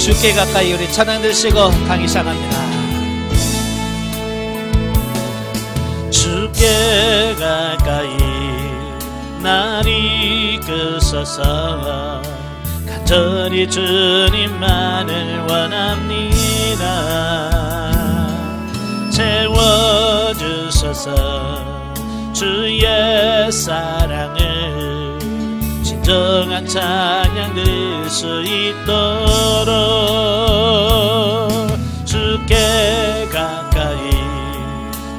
주께 가까이 우리 찬양 드시고 강의 시작합니다. 주께 가까이 날 이끄소서. 간절히 주님만을 원합니다. 채워주소서. 주의 사랑을 진정한 찬양 들 수 있도록 주께 가까이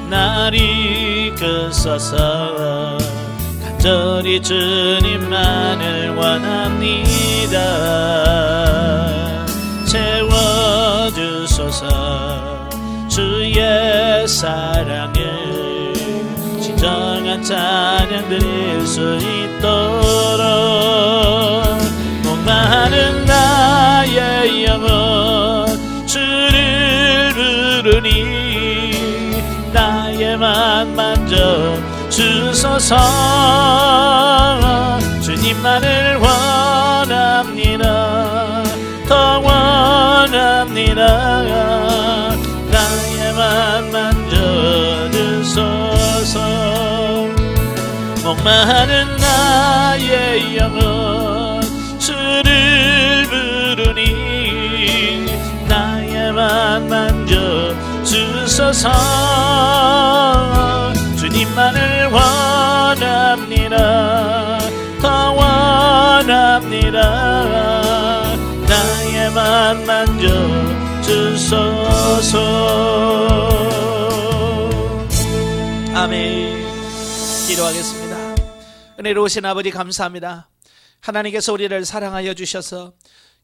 날 이끄소서. 간절히 주님만을 원합니다. 채워주소서. 주의 사랑을 진정한 찬양 드릴 수 있도록 목마른 나의 영혼 주를 부르니 나의 맘 만져 주소서. 주님만을 원합니다. 더 원합니다. 나의 맘 만져 주소서. 목마른 나의 영혼 주를 부르니 나의 맘 만져 주소서. 주님만을 원합니다. 더 원합니다. 나의 맘 만져 주소서. 아멘. 기도하겠습니다. 은혜로우신 아버지 감사합니다. 하나님께서 우리를 사랑하여 주셔서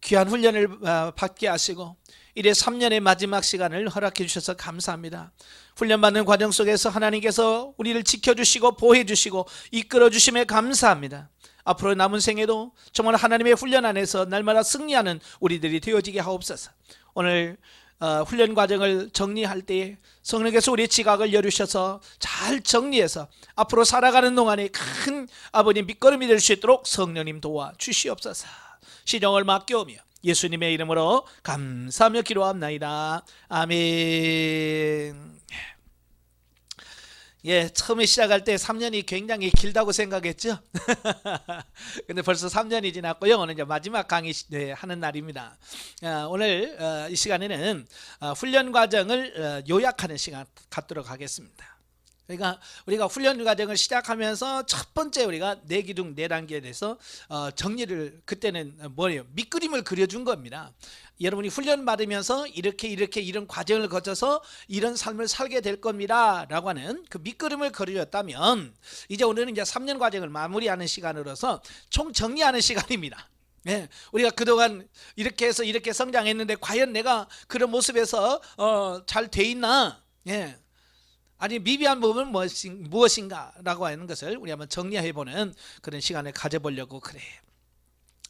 귀한 훈련을 받게 하시고 이래 3년의 마지막 시간을 허락해 주셔서 감사합니다. 훈련받는 과정 속에서 하나님께서 우리를 지켜주시고 보호해주시고 이끌어주심에 감사합니다. 앞으로 남은 생에도 정말 하나님의 훈련 안에서 날마다 승리하는 우리들이 되어지게 하옵소서. 오늘 훈련 과정을 정리할 때에 성령께서 우리의 지각을 열으셔서 잘 정리해서 앞으로 살아가는 동안에 큰 아버님 밑거름이 될 수 있도록 성령님 도와 주시옵소서. 시정을 맡겨오며 예수님의 이름으로 감사하며 기도합나이다. 아멘. 예, 처음에 시작할 때 3년이 굉장히 길다고 생각했죠. 근데 벌써 3년이 지났고요. 오늘 이제 마지막 강의 하는 날입니다. 오늘 이 시간에는 훈련 과정을 요약하는 시간 갖도록 하겠습니다. 그러니까 우리가 훈련 과정을 시작하면서 첫 번째 우리가 내기둥 4단계에 대해서 정리를 그때는 뭐예요? 밑그림을 그려준 겁니다. 여러분이 훈련 받으면서 이렇게 이런 과정을 거쳐서 이런 삶을 살게 될 겁니다 라고 하는 그 밑그림을 그려줬다면 이제 오늘은 이제 3년 과정을 마무리하는 시간으로서 총 정리하는 시간입니다. 네, 우리가 그동안 이렇게 해서 이렇게 성장했는데 과연 내가 그런 모습에서 잘 돼 있나? 예. 아니 미비한 부분은 무엇인가 라고 하는 것을 우리 한번 정리해보는 그런 시간을 가져보려고 그래요.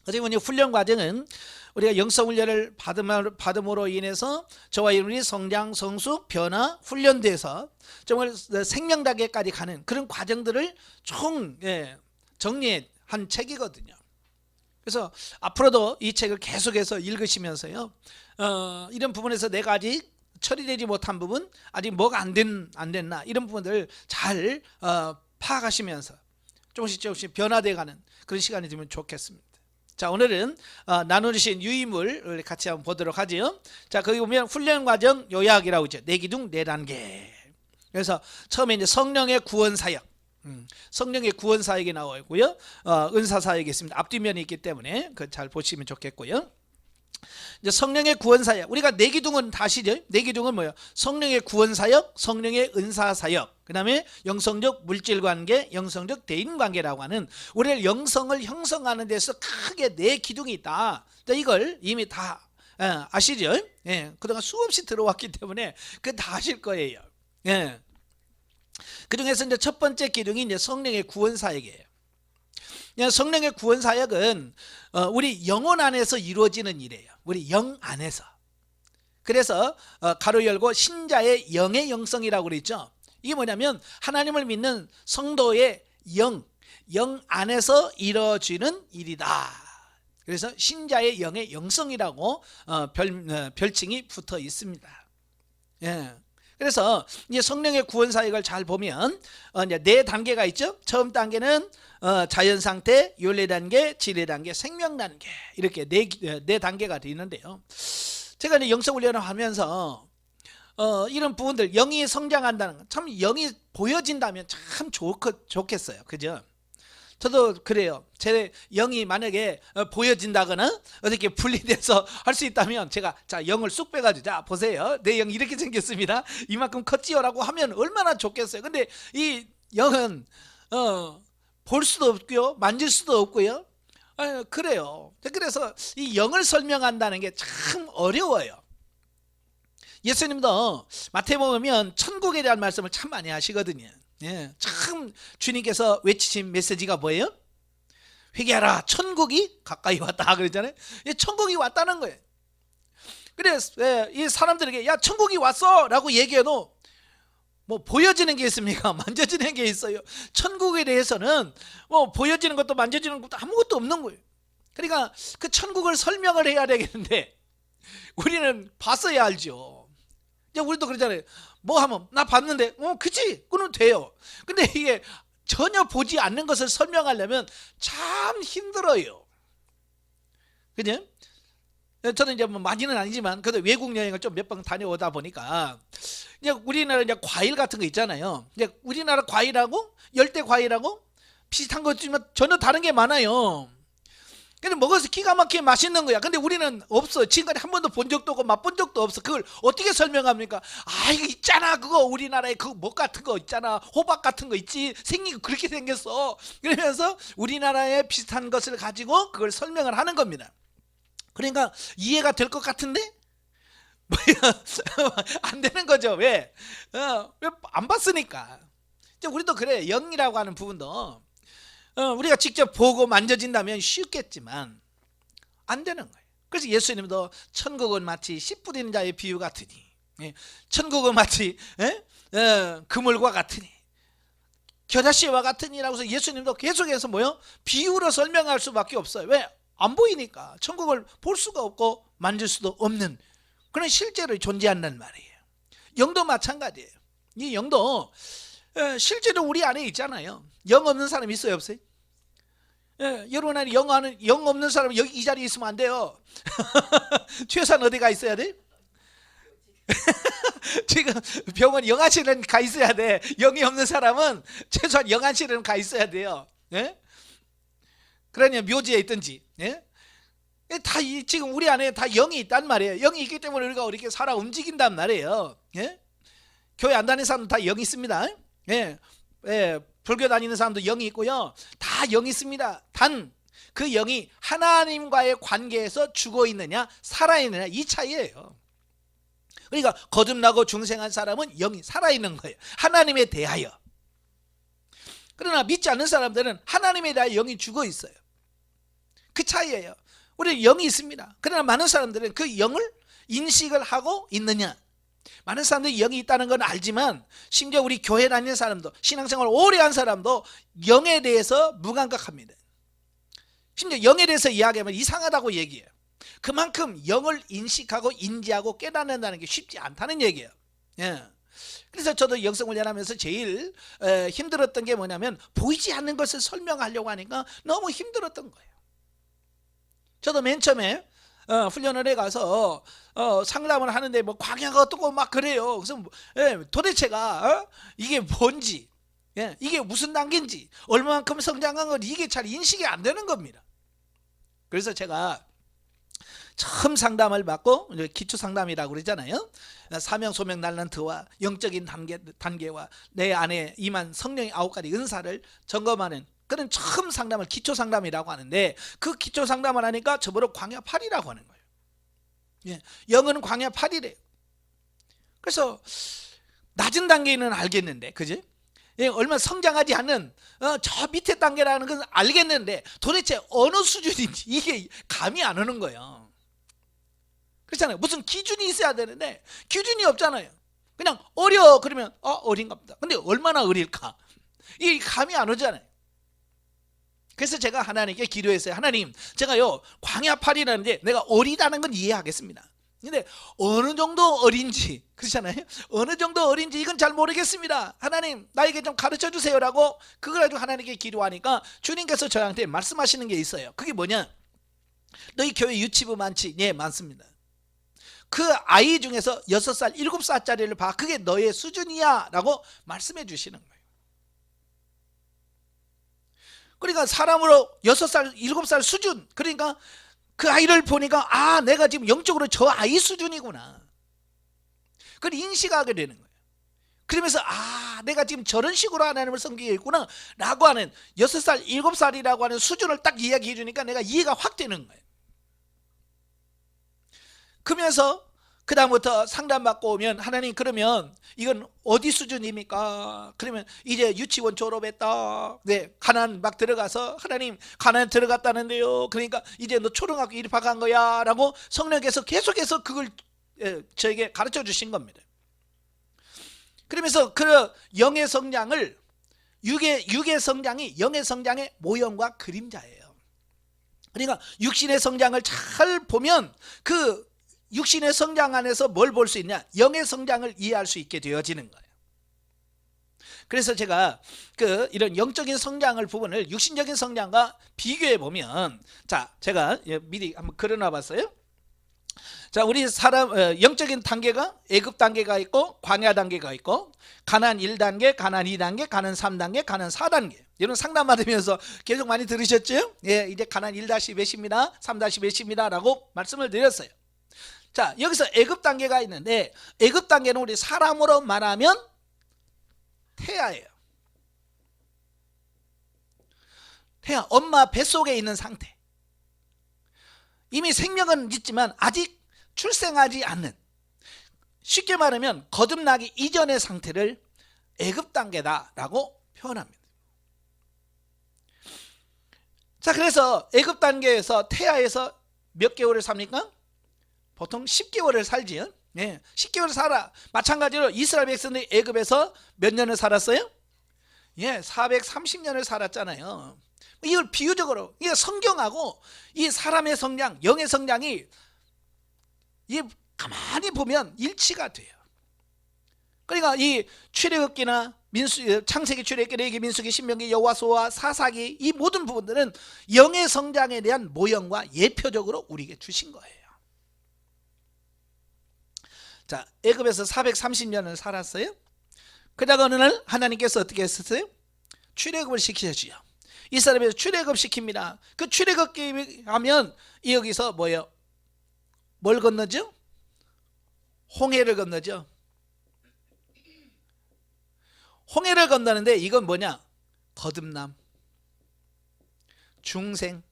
어쨌든 훈련 과정은 우리가 영성훈련을 받음으로 인해서 저와 여러분이 성장, 성숙, 변화, 훈련돼서 정말 생명단계까지 가는 그런 과정들을 총 정리한 책이거든요. 그래서 앞으로도 이 책을 계속해서 읽으시면서요, 이런 부분에서 내가 아직 처리되지 못한 부분, 아직 뭐가 안 됐나 이런 부분들을 잘 파악하시면서 조금씩 변화돼가는 그런 시간이 되면 좋겠습니다. 자, 오늘은 나누신 유의물 같이 한번 보도록 하죠. 자, 거기 보면 훈련 과정 요약이라고 있죠. 내기둥 4단계. 그래서 처음에 이제 성령의 구원 사역, 성령의 구원 사역이 나와 있고요. 은사 사역이 있습니다. 앞뒤면이 있기 때문에 그 잘 보시면 좋겠고요. 이제 성령의 구원 사역, 우리가 내기둥은 다 아시죠? 내기둥은 뭐예요? 성령의 구원 사역, 성령의 은사 사역, 그 다음에 영성적 물질 관계, 영성적 대인 관계라고 하는 우리를 영성을 형성하는 데서 크게 4기둥이 있다. 이걸 이미 다 아시죠? 예, 그동안 수없이 들어왔기 때문에 그건 다 아실 거예요. 예. 그 중에서 이제 첫 번째 기둥이 이제 성령의 구원 사역이에요. 성령의 구원 사역은 우리 영혼 안에서 이루어지는 일이에요. 우리 영 안에서. 그래서 가로 열고 신자의 영의 영성이라고 그랬죠. 이게 뭐냐면 하나님을 믿는 성도의 영 안에서 이루어지는 일이다. 그래서 신자의 영의 영성이라고 별칭이 붙어 있습니다. 예. 그래서 이제 성령의 구원 사역을 잘 보면 이제 네 단계가 있죠. 처음 단계는 자연 상태, 윤리 단계, 진리 단계, 생명 단계, 이렇게 네 단계가 되어 있는데요. 제가 이제 영성 훈련을 하면서 이런 부분들, 영이 성장한다는 것, 참 영이 보여진다면 참 좋겠어요. 그죠? 저도 그래요. 제 영이 만약에 보여진다거나 어떻게 분리돼서 할 수 있다면 제가 자 영을 쑥 빼가지고 자 보세요, 내 영이 이렇게 생겼습니다, 이만큼 컸지요라고 하면 얼마나 좋겠어요. 근데 이 영은 볼 수도 없고요, 만질 수도 없고요. 그래요. 그래서 이 영을 설명한다는 게 참 어려워요. 예수님도 마태복음 보면 천국에 대한 말씀을 참 많이 하시거든요. 예, 참 주님께서 외치신 메시지가 뭐예요? 회개하라, 천국이 가까이 왔다 그랬잖아요. 예, 천국이 왔다는 거예요. 그래서 이 사람들에게 야 천국이 왔어 라고 얘기해도 뭐 보여지는 게 있습니까? 만져지는 게 있어요. 천국에 대해서는 뭐 보여지는 것도 만져지는 것도 아무것도 없는 거예요. 그러니까 그 천국을 설명을 해야 되겠는데 우리는 봤어야 알죠. 이제 우리도 그러잖아요. 뭐 하면 나 봤는데 그치? 그러면 돼요. 근데 이게 전혀 보지 않는 것을 설명하려면 참 힘들어요. 그죠? 저는 이제 뭐 많이는 아니지만 그래도 외국 여행을 좀 몇 번 다녀오다 보니까 이제 우리나라 이제 과일 같은 거 있잖아요. 이제 우리나라 과일하고 열대 과일하고 비슷한 거 있지만 전혀 다른 게 많아요. 근데 먹어서 기가 막히게 맛있는 거야. 근데 우리는 없어. 지금까지 한 번도 본 적도 없고 맛본 적도 없어. 그걸 어떻게 설명합니까? 아 이거 있잖아, 그거 우리나라에 그 뭐 같은 거 있잖아, 호박 같은 거 있지, 생긴 거 그렇게 생겼어. 그러면서 우리나라에 비슷한 것을 가지고 그걸 설명을 하는 겁니다. 그러니까 이해가 될 것 같은데 안 되는 거죠. 왜? 왜 안 봤으니까. 우리도 그래. 영이라고 하는 부분도 우리가 직접 보고 만져진다면 쉽겠지만 안 되는 거예요. 그래서 예수님도 천국은 마치 씨 뿌리는 자의 비유 같으니, 천국은 마치 그물과 같으니, 겨자씨와 같으니라고 해서 예수님도 계속해서 뭐요? 비유로 설명할 수밖에 없어요. 왜? 안 보이니까. 천국을 볼 수가 없고 만질 수도 없는 그런 실제로 존재한다는 말이에요. 영도 마찬가지예요. 이 영도 실제로 우리 안에 있잖아요. 영 없는 사람 있어요, 없어요? 여러분 안에 영 없는 사람은 여기 이 자리에 있으면 안 돼요. 최소한 어디 가 있어야 돼? 지금 병원 영안실은 가 있어야 돼. 영이 없는 사람은 최소한 영안실은 가 있어야 돼요. 그러냐 묘지에 있든지. 다 지금 우리 안에 다 영이 있단 말이에요. 영이 있기 때문에 우리가 이렇게 살아 움직인단 말이에요. 교회 안 다니는 사람도 다 영이 있습니다. 불교 다니는 사람도 영이 있고요. 다 영이 있습니다. 단 그 영이 하나님과의 관계에서 죽어 있느냐 살아있느냐 이 차이예요. 그러니까 거듭나고 중생한 사람은 영이 살아있는 거예요. 하나님에 대하여. 그러나 믿지 않는 사람들은 하나님에 대하여 영이 죽어 있어요. 그 차이예요. 우리는 영이 있습니다. 그러나 많은 사람들은 그 영을 인식을 하고 있느냐. 많은 사람들이 영이 있다는 건 알지만 심지어 우리 교회 다니는 사람도 신앙생활 오래 한 사람도 영에 대해서 무감각합니다. 심지어 영에 대해서 이야기하면 이상하다고 얘기해요. 그만큼 영을 인식하고 인지하고 깨닫는다는 게 쉽지 않다는 얘기예요. 그래서 저도 영성훈련하면서 제일 힘들었던 게 뭐냐면 보이지 않는 것을 설명하려고 하니까 너무 힘들었던 거예요. 저도 맨 처음에 훈련을 해가서 상담을 하는데 뭐 광야가 어떻고 막 그래요. 그래서 도대체가 이게 뭔지, 이게 무슨 단계인지, 얼마만큼 성장한 건 이게 잘 인식이 안 되는 겁니다. 그래서 제가 처음 상담을 받고 기초 상담이라고 그러잖아요. 사명 소명 날란트와 영적인 단계와 내 안에 임한 성령의 9가지 은사를 점검하는 그런 처음 상담을 기초 상담이라고 하는데, 그 기초 상담을 하니까 저보고 광야 8이라고 하는 거예요. 영은 광야 8이래요. 그래서 낮은 단계는 알겠는데, 그지? 얼마 성장하지 않는 저 밑에 단계라는 건 알겠는데 도대체 어느 수준인지 이게 감이 안 오는 거예요. 그렇잖아요. 무슨 기준이 있어야 되는데 기준이 없잖아요. 그냥 어려 그러면 어린가 보다. 근데 얼마나 어릴까? 이 감이 안 오잖아요. 그래서 제가 하나님께 기도했어요. 하나님, 제가요 광야팔이라는데 내가 어리다는 건 이해하겠습니다. 근데 어느 정도 어린지, 그렇잖아요. 어느 정도 어린지 이건 잘 모르겠습니다. 하나님, 나에게 좀 가르쳐 주세요라고 그걸 가지고 하나님께 기도하니까 주님께서 저한테 말씀하시는 게 있어요. 그게 뭐냐? 너희 교회 유치부 많지? 네, 많습니다. 그 아이 중에서 6살, 7살짜리를 봐. 그게 너의 수준이야 라고 말씀해 주시는 거예요. 그러니까 사람으로 6살, 7살 수준, 그러니까 그 아이를 보니까 아, 내가 지금 영적으로 저 아이 수준이구나, 그걸 인식하게 되는 거예요. 그러면서 아, 내가 지금 저런 식으로 하나님을 섬기고 있구나 라고 하는 6살, 7살이라고 하는 수준을 딱 이야기해 주니까 내가 이해가 확 되는 거예요. 그러면서 그 다음부터 상담받고 오면 하나님, 그러면 이건 어디 수준입니까? 그러면 이제 유치원 졸업했다, 네, 가나안 막 들어가서 하나님 가나안 들어갔다는데요, 그러니까 이제 너 초등학교 입학한 거야 라고 성령께서 계속해서 그걸 저에게 가르쳐 주신 겁니다. 그러면서 그 영의 성장을 육의 성장이 영의 성장의 모형과 그림자예요. 그러니까 육신의 성장을 잘 보면 그 육신의 성장 안에서 뭘 볼 수 있냐? 영의 성장을 이해할 수 있게 되어지는 거예요. 그래서 제가 이런 영적인 성장을 부분을 육신적인 성장과 비교해 보면, 자, 제가 미리 한번 그려놔 봤어요. 자, 우리 사람 영적인 단계가 애굽 단계가 있고 광야 단계가 있고 가나안 1단계, 가나안 2단계, 가나안 3단계, 가나안 4단계. 여러분 상담 받으면서 계속 많이 들으셨죠? 예, 이제 가나안 1-몇입니다, 3-몇입니다 라고 말씀을 드렸어요. 자, 여기서 애굽 단계가 있는데 애굽 단계는 우리 사람으로 말하면 태아예요. 태아, 엄마 뱃속에 있는 상태. 이미 생명은 있지만 아직 출생하지 않는, 쉽게 말하면 거듭나기 이전의 상태를 애굽 단계다라고 표현합니다. 자, 그래서 애굽 단계에서 태아에서 몇 개월을 삽니까? 보통 10개월을 살지요. 네, 10개월 살아. 마찬가지로 이스라엘 백성들이 애굽에서 몇 년을 살았어요? 예, 430년을 살았잖아요. 이걸 비유적으로, 이게 성경하고 이 사람의 성장, 영의 성장이 이 가만히 보면 일치가 돼요. 그러니까 이 출애굽기나 창세기, 출애굽기, 레위기, 민수기, 신명기, 여호와서와 사사기, 이 모든 부분들은 영의 성장에 대한 모형과 예표적으로 우리에게 주신 거예요. 자, 애굽에서 430년을 살았어요. 그러다가 어느 날 하나님께서 어떻게 했었어요? 출애굽을 시키셨지요. 이스라엘에서 출애굽 시킵니다. 그 출애굽기 하면 여기서 뭐예요? 뭘 건너죠? 홍해를 건너죠. 홍해를 건너는데 이건 뭐냐? 거듭남, 중생.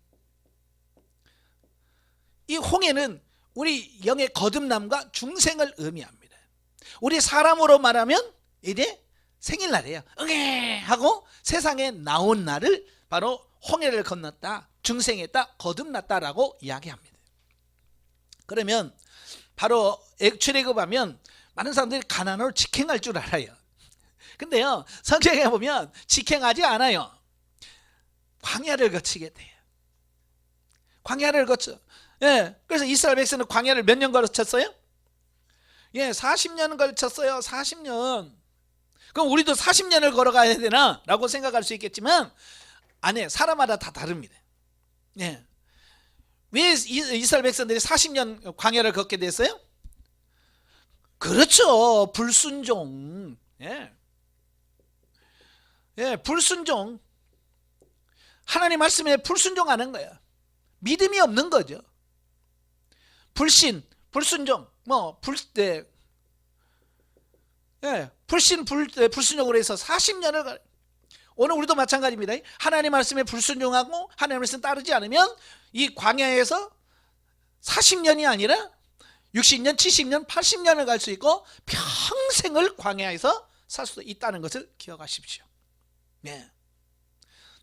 이 홍해는 우리 영의 거듭남과 중생을 의미합니다. 우리 사람으로 말하면 이제 생일날이에요. 응애 하고 세상에 나온 날을 바로 홍해를 건넜다, 중생했다, 거듭났다라고 이야기합니다. 그러면 바로 출애굽하면 많은 사람들이 가나안으로 직행할 줄 알아요. 근데요, 성경에 보면 직행하지 않아요. 광야를 거치게 돼요. 광야를 거쳐. 예, 그래서 이스라엘 백성은 광야를 몇 년 걸쳤어요? 예, 40년 걸쳤어요. 40년. 그럼 우리도 40년을 걸어가야 되나? 라고 생각할 수 있겠지만 아니에요. 사람마다 다 다릅니다. 예. 왜 이스라엘 백성들이 40년 광야를 걷게 됐어요? 그렇죠. 불순종. 예. 예, 불순종. 하나님 말씀에 불순종하는 거예요. 믿음이 없는 거죠. 불신, 불순종, 불순종으로 해서 40년을 오늘 우리도 마찬가지입니다. 하나님 말씀에 불순종하고 하나님 말씀 따르지 않으면 이 광야에서 40년이 아니라 60년, 70년, 80년을 갈 수 있고 평생을 광야에서 살 수도 있다는 것을 기억하십시오. 네.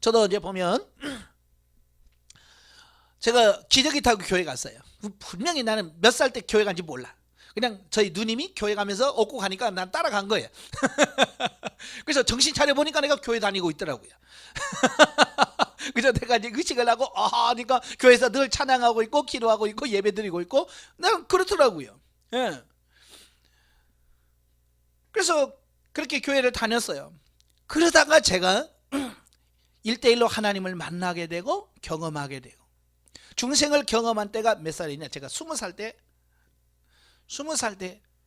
저도 이제 보면 제가 기저귀 타고 교회 갔어요. 분명히 나는 몇 살 때 교회 간지 몰라. 그냥 저희 누님이 교회 가면서 업고 가니까 난 따라간 거예요. 그래서 정신 차려보니까 내가 교회 다니고 있더라고요. 그저 내가 이제 의식을 하고 하니까 교회에서 늘 찬양하고 있고 기도하고 있고 예배드리고 있고 난 그렇더라고요. 예. 그래서 그렇게 교회를 다녔어요. 그러다가 제가 1대1로 하나님을 만나게 되고 경험하게 되고 중생을 경험한 때가 몇 살이냐? 제가 20살 때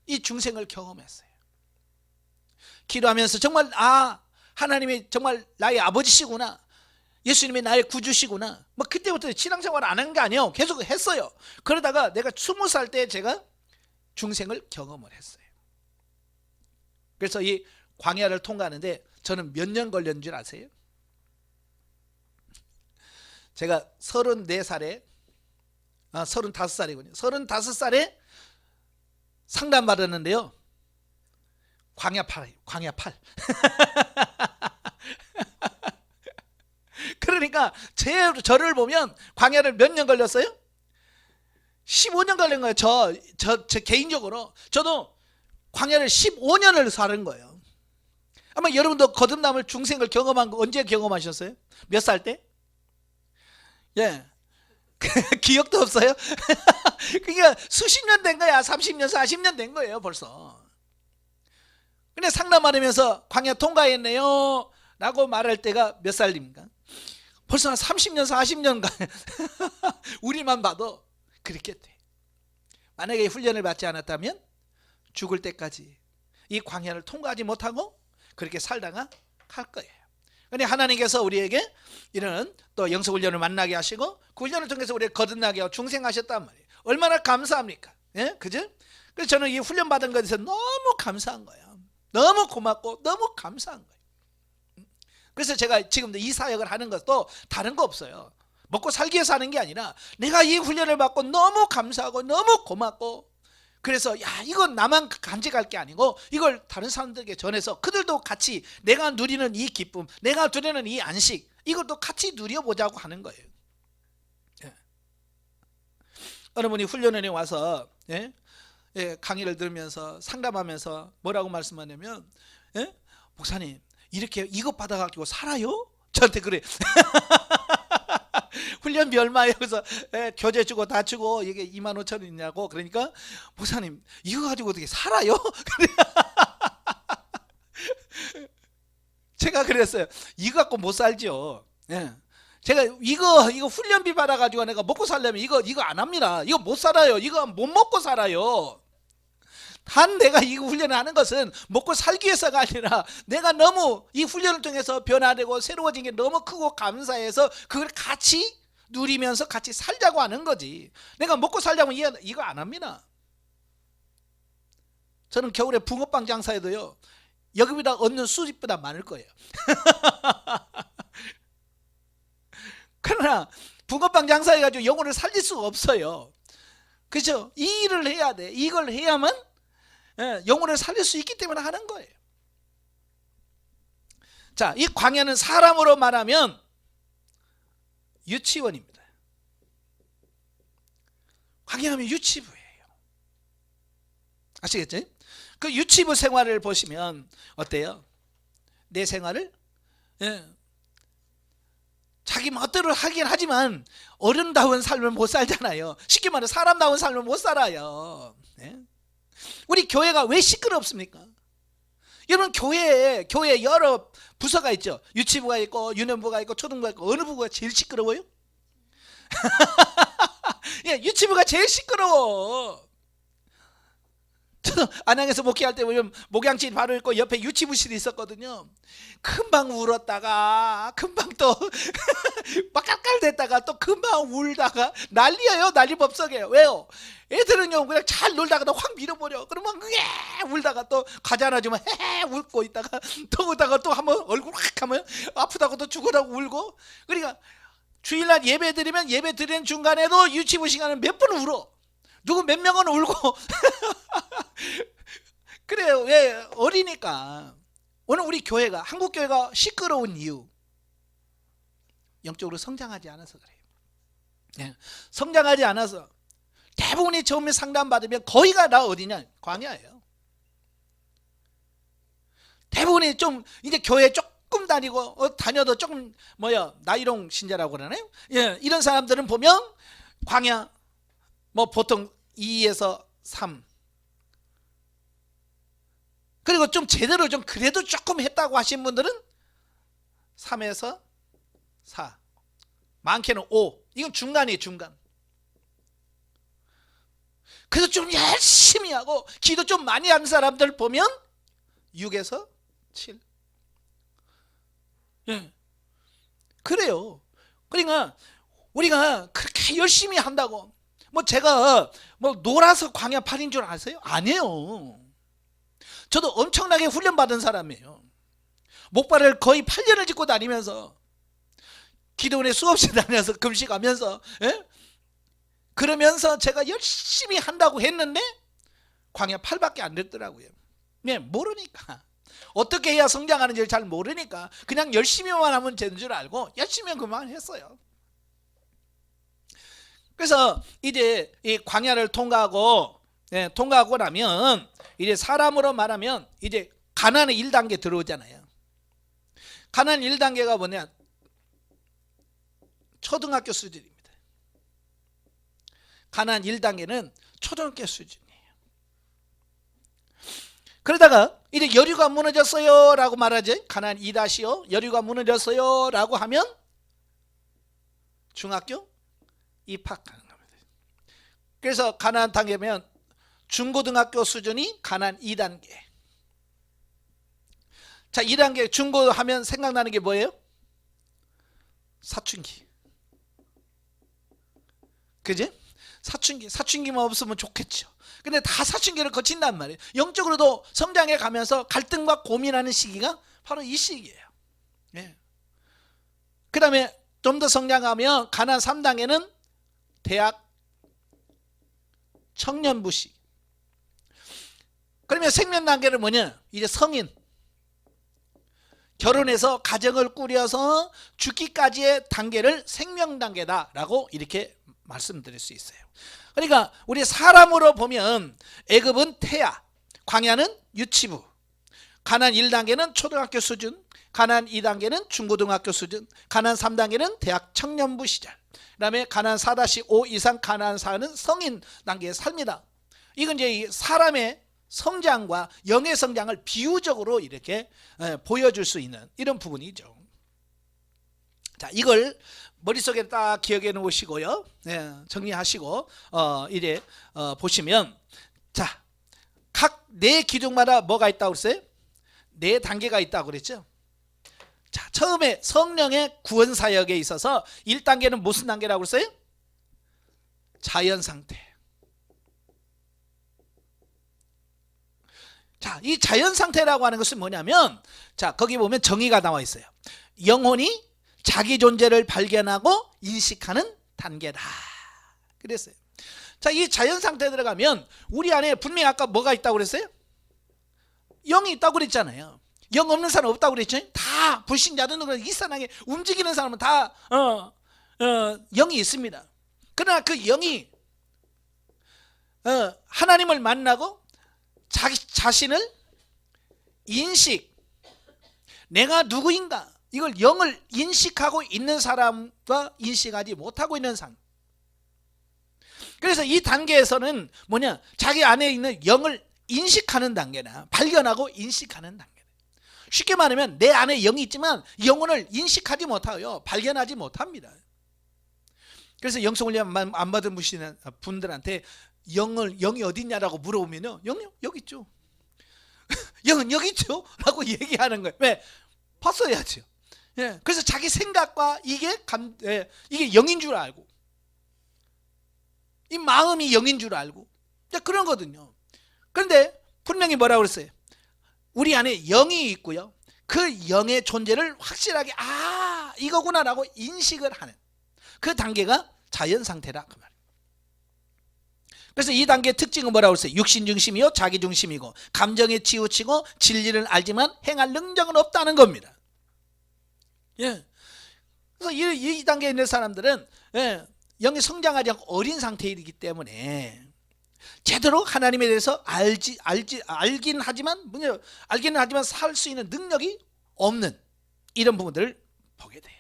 이 중생을 경험했어요. 기도하면서 정말 하나님이 정말 나의 아버지시구나, 예수님이 나의 구주시구나. 뭐 그때부터 신앙생활 안 한 게 아니에요. 계속 했어요. 그러다가 내가 20살 때 제가 중생을 경험을 했어요. 그래서 이 광야를 통과하는데 저는 몇 년 걸렸는 줄 아세요? 제가 34살에 35살이군요. 35살에 상담 받았는데요. 광야 8. 그러니까 저를 보면 광야를 몇 년 걸렸어요? 15년 걸린 거예요. 저 개인적으로 저도 광야를 15년을 사는 거예요. 아마 여러분도 거듭남을 중생을 경험한 거 언제 경험하셨어요? 몇 살 때? 예. 기억도 없어요? 그러니까 수십 년 된 거야. 30년, 40년 된 거예요, 벌써. 근데 상담하면서 광야 통과했네요 라고 말할 때가 몇 살입니까? 벌써 한 30년, 40년간 우리만 봐도 그렇게 돼. 만약에 훈련을 받지 않았다면 죽을 때까지 이 광야를 통과하지 못하고 그렇게 살다가 갈 거예요. 그런데 하나님께서 우리에게 이런 또 영성훈련을 만나게 하시고 그 훈련을 통해서 우리를 거듭나게 하고 중생하셨단 말이에요. 얼마나 감사합니까? 예? 그죠? 그래서 저는 이 훈련 받은 것에서 너무 감사한 거예요. 너무 고맙고 너무 감사한 거예요. 그래서 제가 지금도 이 사역을 하는 것도 다른 거 없어요. 먹고 살기 위해서 하는 게 아니라 내가 이 훈련을 받고 너무 감사하고 너무 고맙고, 그래서 이건 나만 간직할 게 아니고 이걸 다른 사람들에게 전해서 그들도 같이 내가 누리는 이 기쁨, 내가 누리는 이 안식, 이것도 같이 누려보자고 하는 거예요. 예. 어느 분이 훈련원에 와서 강의를 들으면서 상담하면서 뭐라고 말씀하냐면, 목사님 이렇게 이것 받아가지고 살아요? 저한테 그래. 훈련비 얼마예요? 그래서 교재 주고 다 주고 이게 25,000원이냐고. 그러니까 목사님 이거 가지고 어떻게 살아요? 제가 그랬어요. 이거 갖고 못 살죠. 제가 이거 훈련비 받아가지고 내가 먹고 살려면 이거 안 합니다. 이거 못 살아요. 이거 못 먹고 살아요. 단 내가 이 훈련을 하는 것은 먹고 살기 위해서가 아니라 내가 너무 이 훈련을 통해서 변화되고 새로워진 게 너무 크고 감사해서 그걸 같이 누리면서 같이 살자고 하는 거지. 내가 먹고 살자면 이거 안 합니다. 저는 겨울에 붕어빵 장사해도요, 여기보다 얻는 수입보다 많을 거예요. 그러나 붕어빵 장사해가지고 영혼을 살릴 수가 없어요. 그렇죠? 이 일을 해야 돼. 이걸 해야만 영혼을 살릴 수 있기 때문에 하는 거예요. 자, 이 광야는 사람으로 말하면 유치원입니다. 광야하면 유치부예요. 아시겠죠? 그 유치부 생활을 보시면 어때요? 내 생활을 자기 멋대로 하긴 하지만 어른다운 삶을 못 살잖아요. 쉽게 말해 사람다운 삶을 못 살아요. 우리 교회가 왜 시끄럽습니까? 여러분, 교회에 여러 부서가 있죠. 유치부가 있고 유년부가 있고 초등부가 있고 어느 부가 제일 시끄러워요? 유치부가 제일 시끄러워. 저도 안양에서 목회할 때 보면 목양실 바로 있고 옆에 유치부실이 있었거든요. 금방 울었다가 금방 또 막 깔깔댔다가 또 금방 울다가 난리예요. 난리법석이에요. 왜요? 애들은요 그냥 잘 놀다가 확 밀어버려. 그러면 울다가 또 과자 하나 주면 울고 있다가 또 울다가 또 한번 얼굴 확 하면 아프다고 또 죽으라고 울고. 그러니까 주일날 예배 드리면 예배 드리는 중간에도 유치부 시간은 몇 번 울어. 누구 몇 명은 울고. 그래요. 왜? 어리니까. 오늘 우리 교회가, 한국 교회가 시끄러운 이유, 영적으로 성장하지 않아서 그래요. 성장하지 않아서 대부분이 처음에 상담받으면 거의가 다 어디냐? 광야예요. 대부분이 좀 이제 교회 조금 다녀도 조금 나이롱 신자라고 그러나요? 예, 이런 사람들은 보면 광야 뭐 보통 2에서 3, 그리고 좀 제대로 좀 그래도 조금 했다고 하신 분들은 3에서 4, 많게는 5. 이건 중간이에요, 중간. 그래서 좀 열심히 하고 기도 좀 많이 하는 사람들 보면 6에서 7. 예. 그래요. 그러니까 우리가 그렇게 열심히 한다고 뭐 제가 뭐 놀아서 광야 8인 줄 아세요? 아니에요. 저도 엄청나게 훈련받은 사람이에요. 목발을 거의 8년을 짚고 다니면서 기도원에 수없이 다녀서 금식하면서, 예? 그러면서 제가 열심히 한다고 했는데 광야 8밖에 안 됐더라고요. 네, 모르니까. 어떻게 해야 성장하는지를 잘 모르니까 그냥 열심히만 하면 되는 줄 알고 열심히 하면 그만했어요. 그래서 이제 이 광야를 통과하고 나면 이제 사람으로 말하면 이제 가나안의 1단계 들어오잖아요. 가나안 1단계가 뭐냐? 초등학교 수준입니다. 가나안 1단계는 초등학교 수준이에요. 그러다가 이제 여리고가 무너졌어요 라고 말하죠. 가나안 2-5 여리고가 무너졌어요 라고 하면 중학교 입학하는 겁니다. 그래서 가나안 단계면 중고등학교 수준이 가나안 2단계. 자, 2단계 중고 하면 생각나는 게 뭐예요? 사춘기. 그지? 사춘기만 없으면 좋겠죠. 근데 다 사춘기를 거친단 말이에요. 영적으로도 성장해 가면서 갈등과 고민하는 시기가 바로 이 시기예요. 예. 그 다음에 좀 더 성장하면 가나안 3단계는 대학 청년부 시기. 그러면 생명 단계는 뭐냐? 이제 성인. 결혼해서 가정을 꾸려서 죽기까지의 단계를 생명 단계다라고 이렇게 말씀드릴 수 있어요. 그러니까 우리 사람으로 보면 애굽은 태아, 광야는 유치부, 가나안 1단계는 초등학교 수준, 가나안 2단계는 중고등학교 수준, 가나안 3단계는 대학 청년부 시절, 그 다음에 가나안 4-5 이상 가나안 4는 성인 단계의 삶이다. 이건 이제 사람의 성장과 영의 성장을 비유적으로 이렇게 보여줄 수 있는 이런 부분이죠. 자, 이걸 머릿속에 딱 기억해 놓으시고요. 정리하시고 이제 보시면, 자, 각 네 기둥마다 뭐가 있다고 그랬어요? 네 단계가 있다고 그랬죠. 자, 처음에 성령의 구원 사역에 있어서 1단계는 무슨 단계라고 그랬어요? 자연 상태. 자, 이 자연 상태라고 하는 것은 뭐냐면, 자, 거기 보면 정의가 나와 있어요. 영혼이 자기 존재를 발견하고 인식하는 단계다. 그랬어요. 자, 이 자연 상태에 들어가면 우리 안에 분명히 아까 뭐가 있다고 그랬어요? 영이 있다고 그랬잖아요. 영 없는 사람 없다고 그랬죠. 다 불신자들은 이상하게 움직이는 사람은 다 영이 있습니다. 그러나 그 영이 하나님을 만나고 자기 자신을 인식, 내가 누구인가, 이걸 영을 인식하고 있는 사람과 인식하지 못하고 있는 사람. 그래서 이 단계에서는 뭐냐, 자기 안에 있는 영을 인식하는 단계나 발견하고 인식하는 단계. 쉽게 말하면 내 안에 영이 있지만 영혼을 인식하지 못하고요, 발견하지 못합니다. 그래서 영성훈련 안 받은 분들한테 영이 어디 있냐라고 물어보면요, 영이 여기 있죠. 영은 여기 있죠 라고 얘기하는 거예요. 왜? 봤어야죠. 예, 그래서 자기 생각과 이게 영인 줄 알고, 이 마음이 영인 줄 알고, 그런 거거든요. 그런데 분명히 뭐라고 그랬어요? 우리 안에 영이 있고요, 그 영의 존재를 확실하게 이거구나 라고 인식을 하는 그 단계가 자연 상태라 그 말. 그래서 이 단계의 특징은 뭐라고 했어요? 육신 중심이요, 자기 중심이고, 감정에 치우치고 진리를 알지만 행할 능력은 없다는 겁니다. 예. 그래서 이 단계에 있는 사람들은 영이 성장하지 않고 어린 상태이기 때문에 제대로 하나님에 대해서 알긴 하지만 살 수 있는 능력이 없는 이런 부분들을 보게 돼요.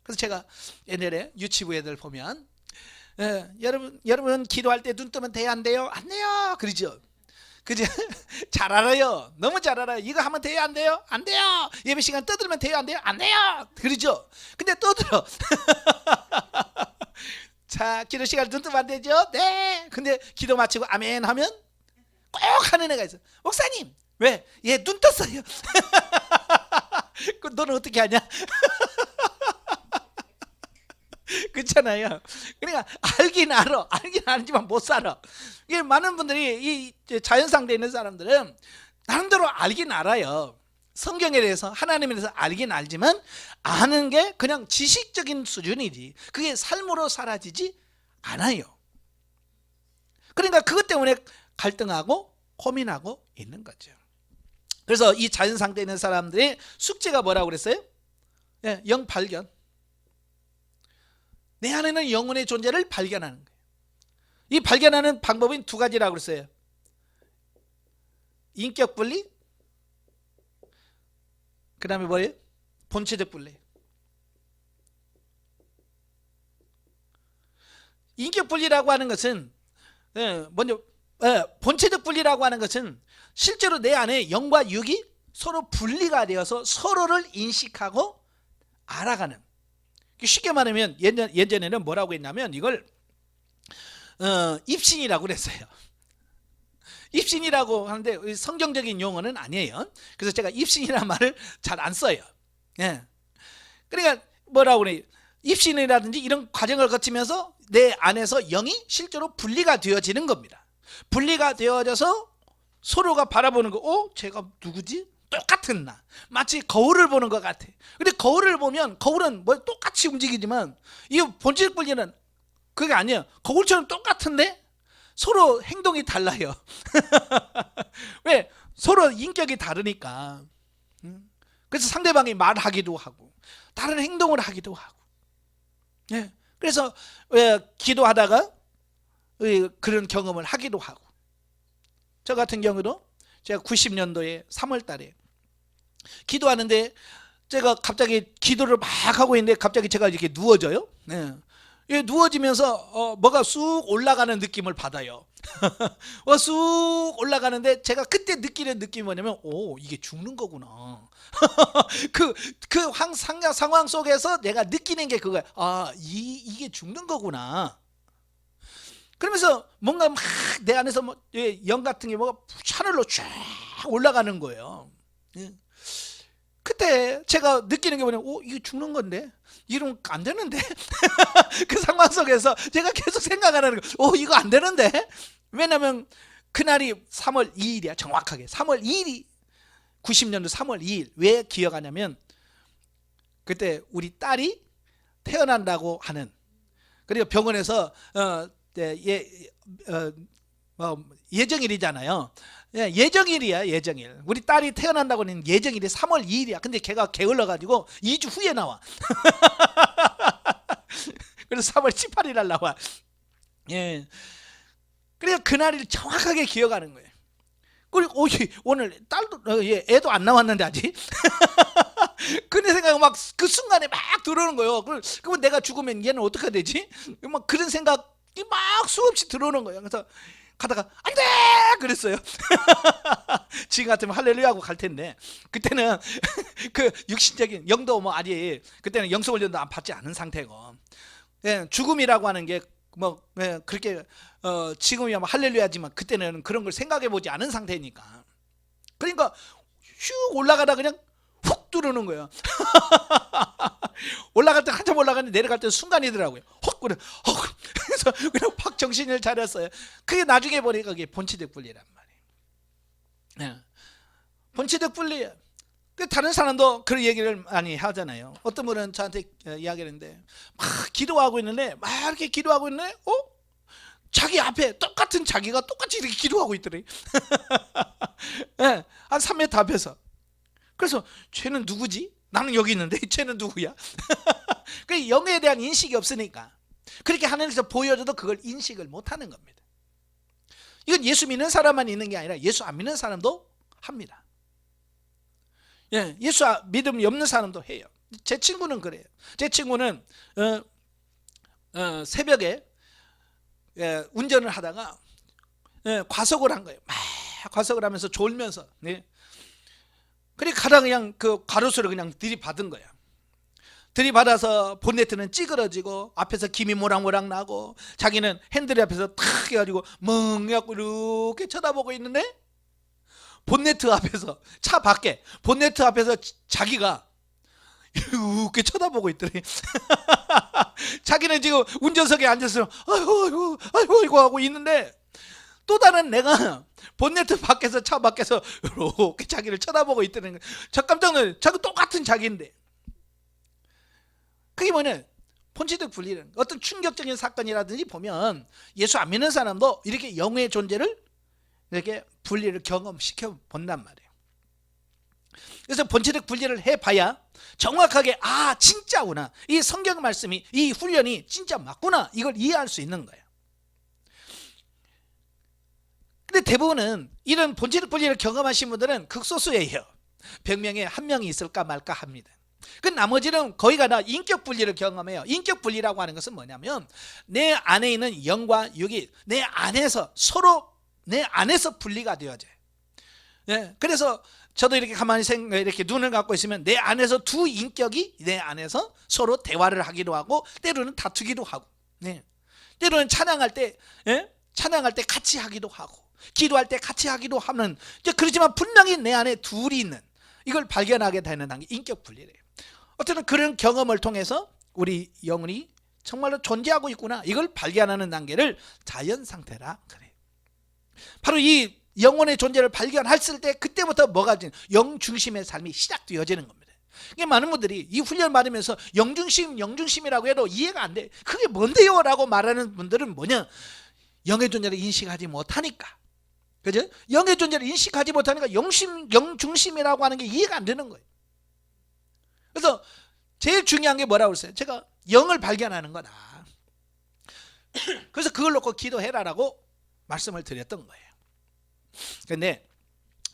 그래서 제가 옛날에 유치부 애들 보면 여러분 기도할 때 눈 뜨면 돼요 안 돼요? 안 돼요 그러죠. 그죠? 잘 알아요. 너무 잘 알아요. 이거 하면 돼요 안 돼요? 안 돼요. 예배 시간 떠들면 돼요 안 돼요? 안 돼요 그러죠. 근데 떠들어. 자, 기도 시간 눈 뜨면 안 되죠? 네. 근데 기도 마치고 아멘 하면 꼭 하는 애가 있어. 목사님 왜? 얘 눈 떴어요. 그 너는 어떻게 하냐? 그렇잖아요. 그러니까 알긴 알지만 못 살아. 이게 많은 분들이 이 자연상태에 있는 사람들은 나름대로 알긴 알아요. 성경에 대해서 하나님에 대해서 알긴 알지만 아는 게 그냥 지식적인 수준이지 그게 삶으로 사라지지 않아요. 그러니까 그것 때문에 갈등하고 고민하고 있는 거죠. 그래서 이 자연상태에 있는 사람들의 숙제가 뭐라고 그랬어요? 영 발견. 내 안에는 영혼의 존재를 발견하는 거예요. 이 발견하는 방법은 두 가지라고 그랬어요. 인격 분리, 그 다음에 뭐예요? 본체적 분리. 인격 분리라고 하는 것은 먼저 본체적 분리라고 하는 것은 실제로 내 안에 영과 육이 서로 분리가 되어서 서로를 인식하고 알아가는. 쉽게 말하면 예전에는 뭐라고 했냐면 이걸 입신이라고 그랬어요. 입신이라고 하는데 성경적인 용어는 아니에요. 그래서 제가 입신이라는 말을 잘 안 써요. 그러니까 뭐라고 그래요? 입신이라든지 이런 과정을 거치면서 내 안에서 영이 실제로 분리가 되어지는 겁니다. 분리가 되어져서 서로가 바라보는 거, 제가 누구지? 똑같은 나. 마치 거울을 보는 것 같아. 근데 거울을 보면 거울은 뭐 똑같이 움직이지만 이 본질 분리는 그게 아니에요. 거울처럼 똑같은데 서로 행동이 달라요. 왜? 서로 인격이 다르니까. 그래서 상대방이 말하기도 하고 다른 행동을 하기도 하고. 그래서 기도하다가 그런 경험을 하기도 하고. 저 같은 경우도 제가 90년도에 3월 달에 기도하는데 제가 갑자기 기도를 막 하고 있는데 갑자기 제가 이렇게 누워져요. 누워지면서 뭐가 쑥 올라가는 느낌을 받아요. 쑥 올라가는데 제가 그때 느끼는 느낌이 뭐냐면 이게 죽는 거구나. 상황 속에서 내가 느끼는 게 그거야. 이게 죽는 거구나. 그러면서 뭔가 막 내 안에서 영 같은 게 뭐가 하늘로 쫙 올라가는 거예요. 그때 제가 느끼는 게 뭐냐면 이게 죽는 건데 이러면 안 되는데. 그 상황 속에서 제가 계속 생각하는 거 이거 안 되는데. 왜냐면 그날이 3월 2일이야. 정확하게 3월 2일이 90년도 3월 2일. 왜 기억하냐면 그때 우리 딸이 태어난다고 하는, 그리고 병원에서 예정일이잖아요. 예정일이야. 예정일. 우리 딸이 태어난다고 하는 예정일이 3월 2일이야. 근데 걔가 게을러가지고 2주 후에 나와. 그래서 3월 18일 날 나와. 그래서 그날을 정확하게 기억하는 거예요. 그리고 오늘 딸도 애도 안 나왔는데 아직. 그런 생각이 막 그 순간에 막 들어오는 거예요. 그러면 내가 죽으면 얘는 어떻게 되지? 막 그런 생각이 막 수없이 들어오는 거예요. 그래서 가다가 안 돼! 그랬어요. 지금 같으면 할렐루야 하고 갈 텐데 그때는 그 육신적인 영도 뭐 아직 그때는 영성훈련도 안 받지 않은 상태고, 죽음이라고 하는 게 뭐 그렇게 지금이야 뭐 할렐루야지만 그때는 그런 걸 생각해 보지 않은 상태니까. 그러니까 슉 올라가다 그냥 훅 뚫는 거예요. 올라갈 때 한참 올라가는데 내려갈 때 순간이더라고요. 그래서 그냥 확 정신을 차렸어요. 그게 나중에 보니까 그게 본체적 분리란 말이에요. 본체적 분리예요. 다른 사람도 그런 얘기를 많이 하잖아요. 어떤 분은 저한테 이야기를 했는데 막 기도하고 있는데 막 이렇게 기도하고 있는데 자기 앞에 똑같은 자기가 똑같이 이렇게 기도하고 있더래. 한 3m 앞에서. 그래서 쟤는 누구지? 나는 여기 있는데 쟤는 누구야? 그 영에 대한 인식이 없으니까 그렇게 하늘에서 보여줘도 그걸 인식을 못하는 겁니다. 이건 예수 믿는 사람만 있는 게 아니라 예수 안 믿는 사람도 합니다. 예, 예수 믿음이 없는 사람도 해요. 제 친구는 그래요. 제 친구는 새벽에 운전을 하다가 과속을 한 거예요. 막 과속을 하면서 졸면서. 네. 그래 가다 그냥 그 가로수를 그냥 들이받은 거야. 들이받아서 본네트는 찌그러지고 앞에서 김이 모락모락 나고 자기는 핸들 앞에서 탁 해가지고 멍해갖고 이렇게 쳐다보고 있는데 본네트 앞에서 차 밖에 본네트 앞에서 자기가 이렇게 쳐다보고 있더니 자기는 지금 운전석에 앉아서 아이고 하고 있는데 또 다른 내가 본네트 밖에서 차 밖에서 이렇게 자기를 쳐다보고 있더니 저 깜짝 놀랐어요. 자기 똑같은 자기인데 그게 뭐냐 본질적 분리는 어떤 충격적인 사건이라든지 보면 예수 안 믿는 사람도 이렇게 영의 존재를 이렇게 분리를 경험시켜 본단 말이에요. 그래서 본질적 분리를 해봐야 정확하게 아 진짜구나 이 성경 말씀이 이 훈련이 진짜 맞구나 이걸 이해할 수 있는 거예요. 근데 대부분은 이런 본질적 분리를 경험하신 분들은 극소수예요. 100명에 1명이 있을까 말까 합니다. 그 나머지는 거의가 다 인격 분리를 경험해요. 인격 분리라고 하는 것은 뭐냐면 내 안에 있는 영과 육이 내 안에서 서로 내 안에서 분리가 되어져요. 네, 그래서 저도 이렇게 가만히 이렇게 눈을 감고 있으면 내 안에서 두 인격이 내 안에서 서로 대화를 하기도 하고 때로는 다투기도 하고 네. 때로는 찬양할 때 같이 하기도 하고 기도할 때 같이 하기도 하는 그렇지만 분명히 내 안에 둘이 있는 이걸 발견하게 되는 단계 인격 분리래요. 어쨌든 그런 경험을 통해서 우리 영혼이 정말로 존재하고 있구나 이걸 발견하는 단계를 자연 상태라 그래요. 바로 이 영혼의 존재를 발견했을 때 그때부터 뭐가 영중심의 삶이 시작되어지는 겁니다. 그러니까 많은 분들이 이 훈련 받으면서 영중심이라고 해도 이해가 안 돼. 그게 뭔데요? 라고 말하는 분들은 뭐냐 영의 존재를 인식하지 못하니까 그죠? 영의 존재를 인식하지 못하니까 영중심이라고 하는 게 이해가 안 되는 거예요. 그래서 제일 중요한 게 뭐라고 그랬어요? 제가 영을 발견하는 거다. 그래서 그걸 놓고 기도해라라고 말씀을 드렸던 거예요. 그런데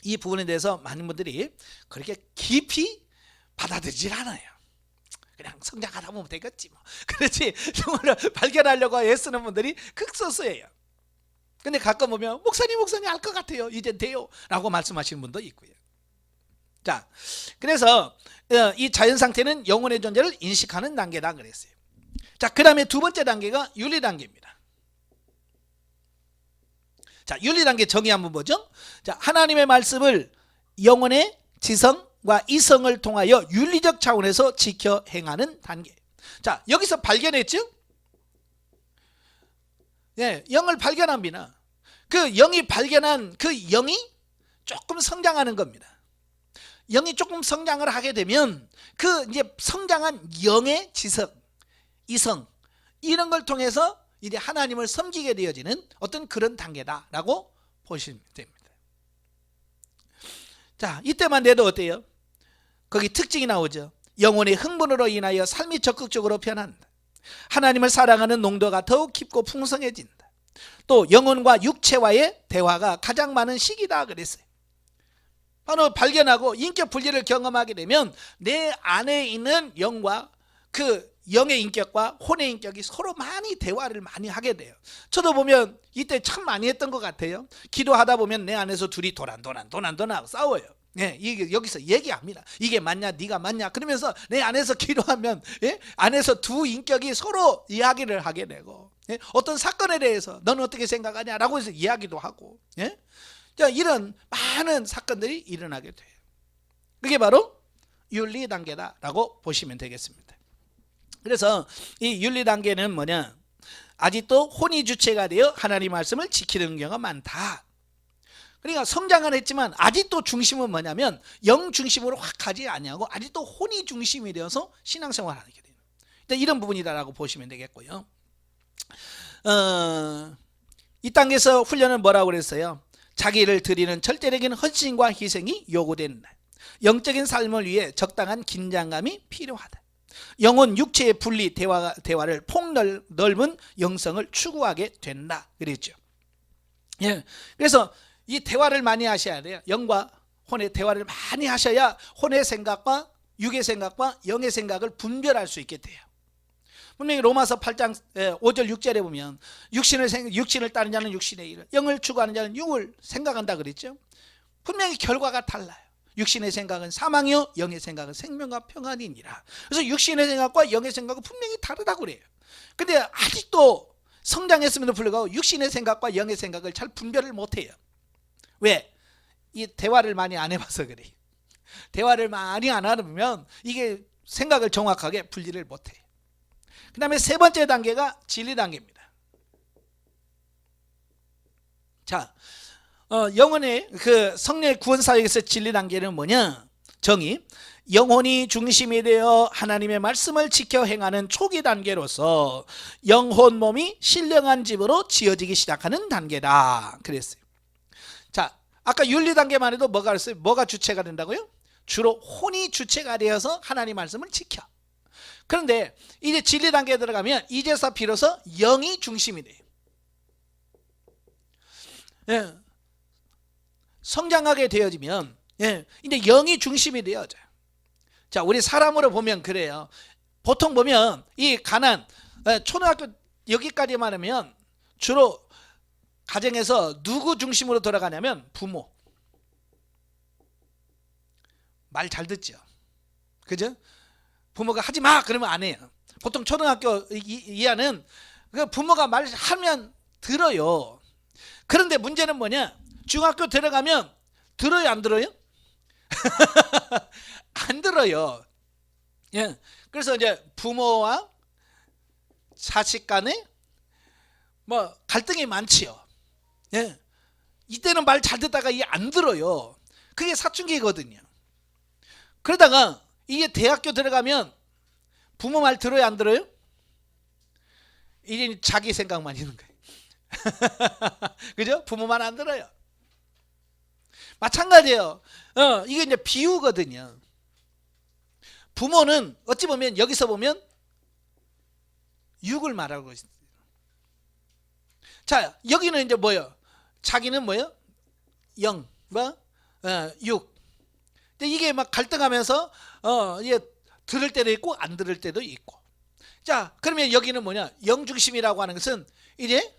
이 부분에 대해서 많은 분들이 그렇게 깊이 받아들이질 않아요. 그냥 성장하다 보면 되겠지 뭐. 그렇지 영을 발견하려고 애쓰는 분들이 극소수예요. 근데 가끔 보면 목사님 알 것 같아요. 이젠 돼요 라고 말씀하시는 분도 있고요. 자, 그래서 이 자연 상태는 영혼의 존재를 인식하는 단계다 그랬어요. 자, 그 다음에 두 번째 단계가 윤리 단계입니다. 자, 윤리 단계 정의 한번 보죠. 자, 하나님의 말씀을 영혼의 지성과 이성을 통하여 윤리적 차원에서 지켜 행하는 단계. 자, 여기서 발견했죠? 네, 영을 발견합니다. 그 영이 발견한 그 영이 조금 성장하는 겁니다. 영이 조금 성장을 하게 되면 그 이제 성장한 영의 지성, 이성 이런 걸 통해서 이제 하나님을 섬기게 되어지는 어떤 그런 단계다라고 보시면 됩니다. 자, 이때만 돼도 어때요? 거기 특징이 나오죠. 영혼의 흥분으로 인하여 삶이 적극적으로 변한다. 하나님을 사랑하는 농도가 더욱 깊고 풍성해진다. 또 영혼과 육체와의 대화가 가장 많은 시기다 그랬어요. 바로 발견하고 인격 분리를 경험하게 되면 내 안에 있는 영과 그 영의 인격과 혼의 인격이 서로 많이 대화를 많이 하게 돼요. 저도 보면 이때 참 많이 했던 것 같아요. 기도하다 보면 내 안에서 둘이 도란도란 싸워요. 예, 이게 여기서 얘기합니다. 이게 맞냐 네가 맞냐 그러면서 내 안에서 기도하면 안에서 두 인격이 서로 이야기를 하게 되고 어떤 사건에 대해서 너는 어떻게 생각하냐라고 해서 이야기도 하고 이런 많은 사건들이 일어나게 돼요. 그게 바로 윤리 단계다라고 보시면 되겠습니다. 그래서 이 윤리 단계는 뭐냐? 아직도 혼이 주체가 되어 하나님 말씀을 지키는 경우가 많다. 그러니까 성장은 했지만 아직도 중심은 뭐냐면 영 중심으로 확 가지 아니하고 아직도 혼이 중심이 되어서 신앙생활을 하게 돼요. 이런 부분이다라고 보시면 되겠고요. 이 단계에서 훈련은 뭐라고 그랬어요? 자기를 드리는 절대적인 헌신과 희생이 요구된다. 영적인 삶을 위해 적당한 긴장감이 필요하다. 영혼 육체의 분리 대화를 폭넓은 영성을 추구하게 된다 그랬죠. 예, 그래서 이 대화를 많이 하셔야 돼요. 영과 혼의 대화를 많이 하셔야 혼의 생각과 육의 생각과 영의 생각을 분별할 수 있게 돼요. 분명히 로마서 8장 5절 6절에 보면 육신을 따르는 자는 육신의 일을, 영을 추구하는 자는 육을 생각한다 그랬죠. 분명히 결과가 달라요. 육신의 생각은 사망이요 영의 생각은 생명과 평안이니라. 그래서 육신의 생각과 영의 생각은 분명히 다르다고 그래요. 근데 아직도 성장했음에도 불구하고 육신의 생각과 영의 생각을 잘 분별을 못해요. 왜? 이 대화를 많이 안 해봐서 그래요. 대화를 많이 안 하면 이게 생각을 정확하게 분리를 못해요. 그 다음에 세 번째 단계가 진리 단계입니다. 자, 영혼의 그 성령의 구원 사역에서 진리 단계는 뭐냐? 정의. 영혼이 중심이 되어 하나님의 말씀을 지켜 행하는 초기 단계로서 영혼 몸이 신령한 집으로 지어지기 시작하는 단계다 그랬어요. 자, 아까 윤리 단계만 해도 뭐가 그랬어요? 뭐가 주체가 된다고요? 주로 혼이 주체가 되어서 하나님 말씀을 지켜. 그런데 이제 진리 단계에 들어가면 이제서 비로소 영이 중심이 돼요. 예. 성장하게 되어지면 이제 영이 중심이 되어져요. 자, 우리 사람으로 보면 그래요. 보통 보면 이 가난 초등학교 여기까지만 하면 주로 가정에서 누구 중심으로 돌아가냐면 부모. 말 잘 듣죠. 그죠? 부모가 하지 마 그러면 안 해요. 보통 초등학교 이하는 부모가 말하면 들어요. 그런데 문제는 뭐냐? 중학교 들어가면 들어요 안 들어요? 안 들어요. 예. 그래서 이제 부모와 자식 간에 뭐 갈등이 많지요. 예. 이때는 말 잘 듣다가 이게 안 들어요. 그게 사춘기거든요. 그러다가 이게 대학교 들어가면 부모 말 들어요 안 들어요? 이제 자기 생각만 있는 거예요. 그죠? 부모 말 안 들어요. 마찬가지예요. 이게 이제 비유거든요. 부모는 어찌 보면 여기서 보면 육을 말하고 있어요. 자, 여기는 이제 뭐예요? 자기는 뭐예요? 영, 육. 이게 막 갈등하면서 이게 들을 때도 있고 안 들을 때도 있고. 자, 그러면 여기는 뭐냐? 영 중심이라고 하는 것은 이제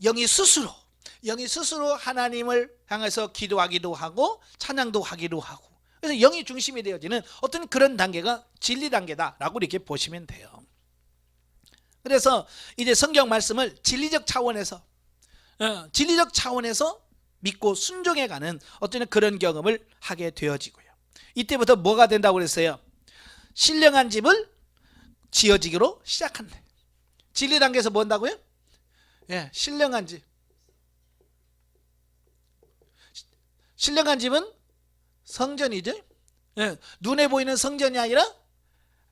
영이 스스로 하나님을 향해서 기도하기도 하고 찬양도 하기도 하고. 그래서 영이 중심이 되어지는 어떤 그런 단계가 진리 단계다라고 이렇게 보시면 돼요. 그래서 이제 성경 말씀을 진리적 차원에서 믿고 순종해가는 어떤 그런 경험을 하게 되어지고요. 이때부터 뭐가 된다고 그랬어요? 신령한 집을 지어지기로 시작한다. 진리 단계에서 뭐 한다고요? 예, 신령한 집. 신령한 집은 성전이죠. 예, 눈에 보이는 성전이 아니라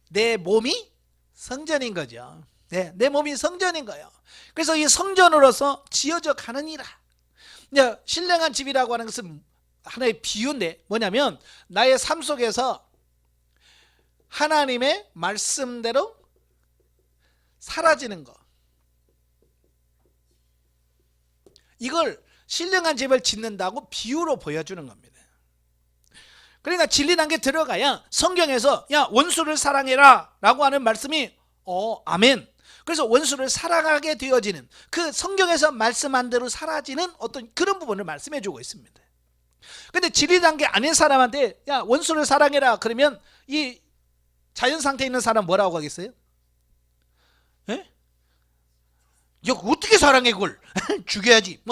내 몸이 성전인 거죠. 네, 내 몸이 성전인 거예요. 그래서 이 성전으로서 지어져 가느니라. 신령한 집이라고 하는 것은 하나의 비유인데 뭐냐면 나의 삶 속에서 하나님의 말씀대로 사라지는 거. 이걸 신령한 집을 짓는다고 비유로 보여주는 겁니다. 그러니까 진리 단계 들어가야 성경에서 야 원수를 사랑해라 라고 하는 말씀이 아멘. 그래서 원수를 사랑하게 되어지는 그 성경에서 말씀한 대로 사라지는 어떤 그런 부분을 말씀해 주고 있습니다. 근데 진리 단계 아닌 사람한테 야 원수를 사랑해라 그러면 이 자연 상태에 있는 사람 뭐라고 하겠어요? 예? 야 어떻게 사랑해 그걸? 죽여야지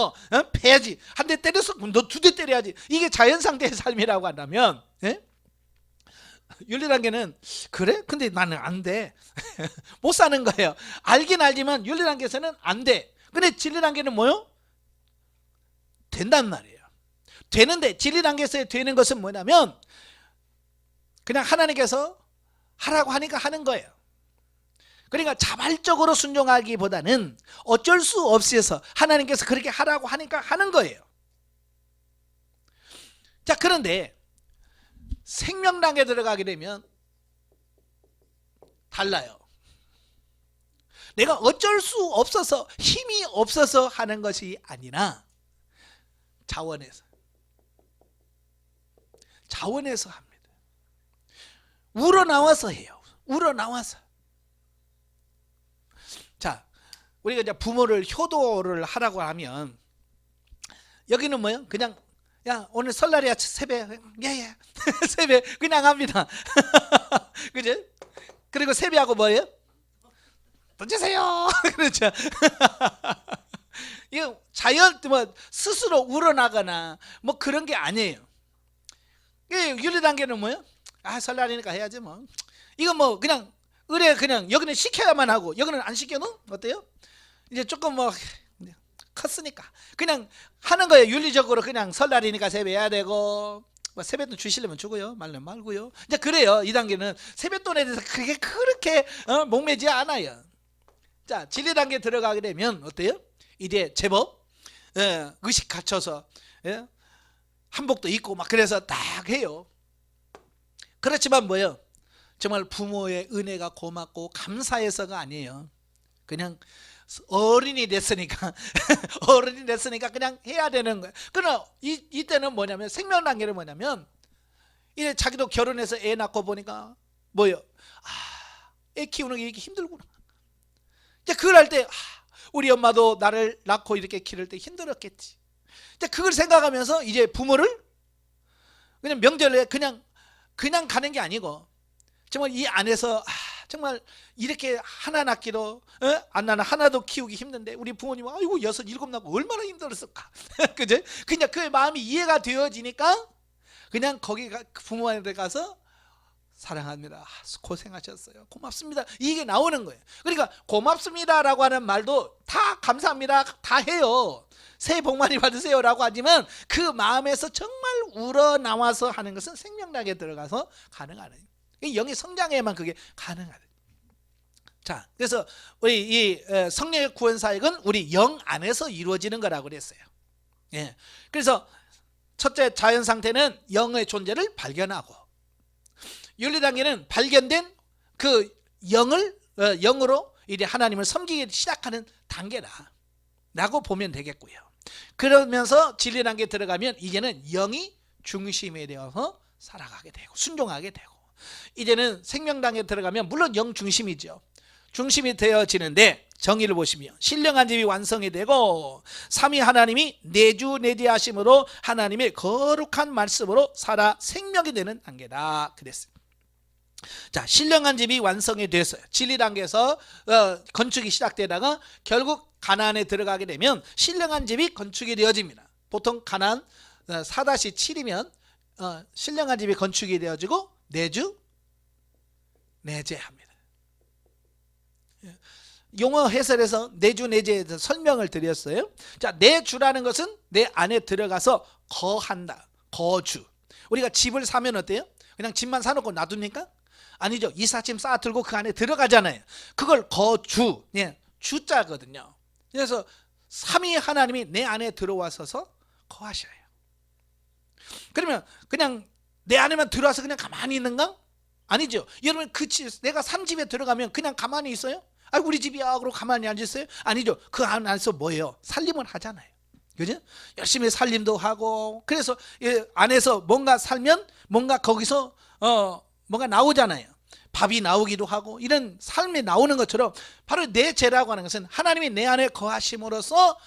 패야지 한 대 때려서 너 두 대 때려야지. 이게 자연 상태의 삶이라고 한다면 윤리 단계는 그래? 근데 나는 안 돼. 못 사는 거예요. 알긴 알지만 윤리 단계에서는 안 돼. 근데 진리 단계는 뭐요? 된단 말이에요. 되는데 진리 단계에서 되는 것은 뭐냐면 그냥 하나님께서 하라고 하니까 하는 거예요. 그러니까 자발적으로 순종하기보다는 어쩔 수 없어서 하나님께서 그렇게 하라고 하니까 하는 거예요. 자, 그런데 생명 단계에 들어가게 되면 달라요. 내가 어쩔 수 없어서 힘이 없어서 하는 것이 아니라 자원에서 자원해서 합니다. 우러나와서 해요. 우러나와서. 자, 우리가 이제 부모를 효도를 하라고 하면 여기는 뭐예요? 그냥 야 오늘 설날이야 세배 예예 세배 그냥 합니다. 그죠? 그리고 세배하고 뭐예요? 돈 주세요. 그렇죠. 이거 자연 뭐 스스로 우러나거나 뭐 그런 게 아니에요. 윤리 단계는 뭐예요? 아 설날이니까 해야지 뭐. 이거 뭐 그냥 의뢰 그냥 여기는 시켜야만 하고 여기는 안 시켜는 어때요? 이제 조금 뭐 컸으니까 그냥 하는 거예요. 윤리적으로 그냥 설날이니까 세배해야 되고 뭐 세뱃돈 주시려면 주고요, 말면 말고요. 이제 그래요. 이 단계는 세뱃돈에 대해서 그렇게 목매지 않아요. 자, 진리 단계 들어가게 되면 어때요? 이제 제법 의식 갖춰서 한복도 입고 막 그래서 딱 해요. 그렇지만 뭐예요? 정말 부모의 은혜가 고맙고 감사해서가 아니에요. 그냥 어른이 됐으니까 어른이 됐으니까 그냥 해야 되는 거예요. 그러나 이때는 뭐냐면 생명 단계는 뭐냐면 이제 자기도 결혼해서 애 낳고 보니까 뭐예요? 애 키우는 게 이렇게 힘들구나. 이제 그걸 할 때 우리 엄마도 나를 낳고 이렇게 기를 때 힘들었겠지. 이제 그걸 생각하면서 이제 부모를 그냥 명절에 그냥 가는 게 아니고 정말 이 안에서 정말 이렇게 하나 낳기도 안 낳는 하나도 키우기 힘든데 우리 부모님은 아이고 6, 7 낳고 얼마나 힘들었을까. 그죠? 그냥 그 마음이 이해가 되어지니까 그냥 거기 부모한테 가서 사랑합니다. 고생하셨어요. 고맙습니다. 이게 나오는 거예요. 그러니까 고맙습니다라고 하는 말도 다 감사합니다. 다 해요. 새해 복 많이 받으세요라고 하지만 그 마음에서 정말 우러나와서 하는 것은 생명락에 들어가서 가능하는 영의 성장에만 그게 가능하다. 자, 그래서 우리 이 성령의 구원 사역은 우리 영 안에서 이루어지는 거라고 그랬어요. 예. 그래서 첫째 자연 상태는 영의 존재를 발견하고 윤리 단계는 발견된 그 영으로 이제 하나님을 섬기기 시작하는 단계라고 보면 되겠고요. 그러면서 진리 단계에 들어가면 이제는 영이 중심에 되어서 살아가게 되고 순종하게 되고 이제는 생명 단계에 들어가면 물론 영 중심이죠. 중심이 되어지는데 정의를 보시면 신령한 집이 완성이 되고 삼위 하나님이 내주내제하심으로 하나님의 거룩한 말씀으로 살아 생명이 되는 단계다 그랬어요. 자, 신령한 집이 완성이 됐어요. 진리 단계에서 건축이 시작되다가 결국 가나안에 들어가게 되면 신령한 집이 건축이 되어집니다. 보통 가나안 4-7이면 신령한 집이 건축이 되어지고 내주내제합니다. 용어 해설에서 내주내제에 대해서 설명을 드렸어요. 자, 내주라는 것은 내 안에 들어가서 거한다. 거주. 우리가 집을 사면 어때요? 그냥 집만 사놓고 놔둡니까? 아니죠. 이삿짐 쌓아 들고 그 안에 들어가잖아요. 그걸 거주, 주자거든요. 그래서 삼위 하나님이 내 안에 들어와서서 거하셔요. 그러면 그냥 내 안에만 들어와서 그냥 가만히 있는가? 아니죠. 여러분 내가 산 집에 들어가면 그냥 가만히 있어요? 우리 집이야 그러고 가만히 앉아있어요? 아니죠. 그 안에서 뭐예요? 살림을 하잖아요. 그죠? 열심히 살림도 하고 그래서 안에서 뭔가 살면 뭔가 거기서 뭔가 나오잖아요. 밥이 나오기도 하고 이런 삶이 나오는 것처럼 바로 내 죄라고 하는 것은 하나님이 내 안에 거하심으로써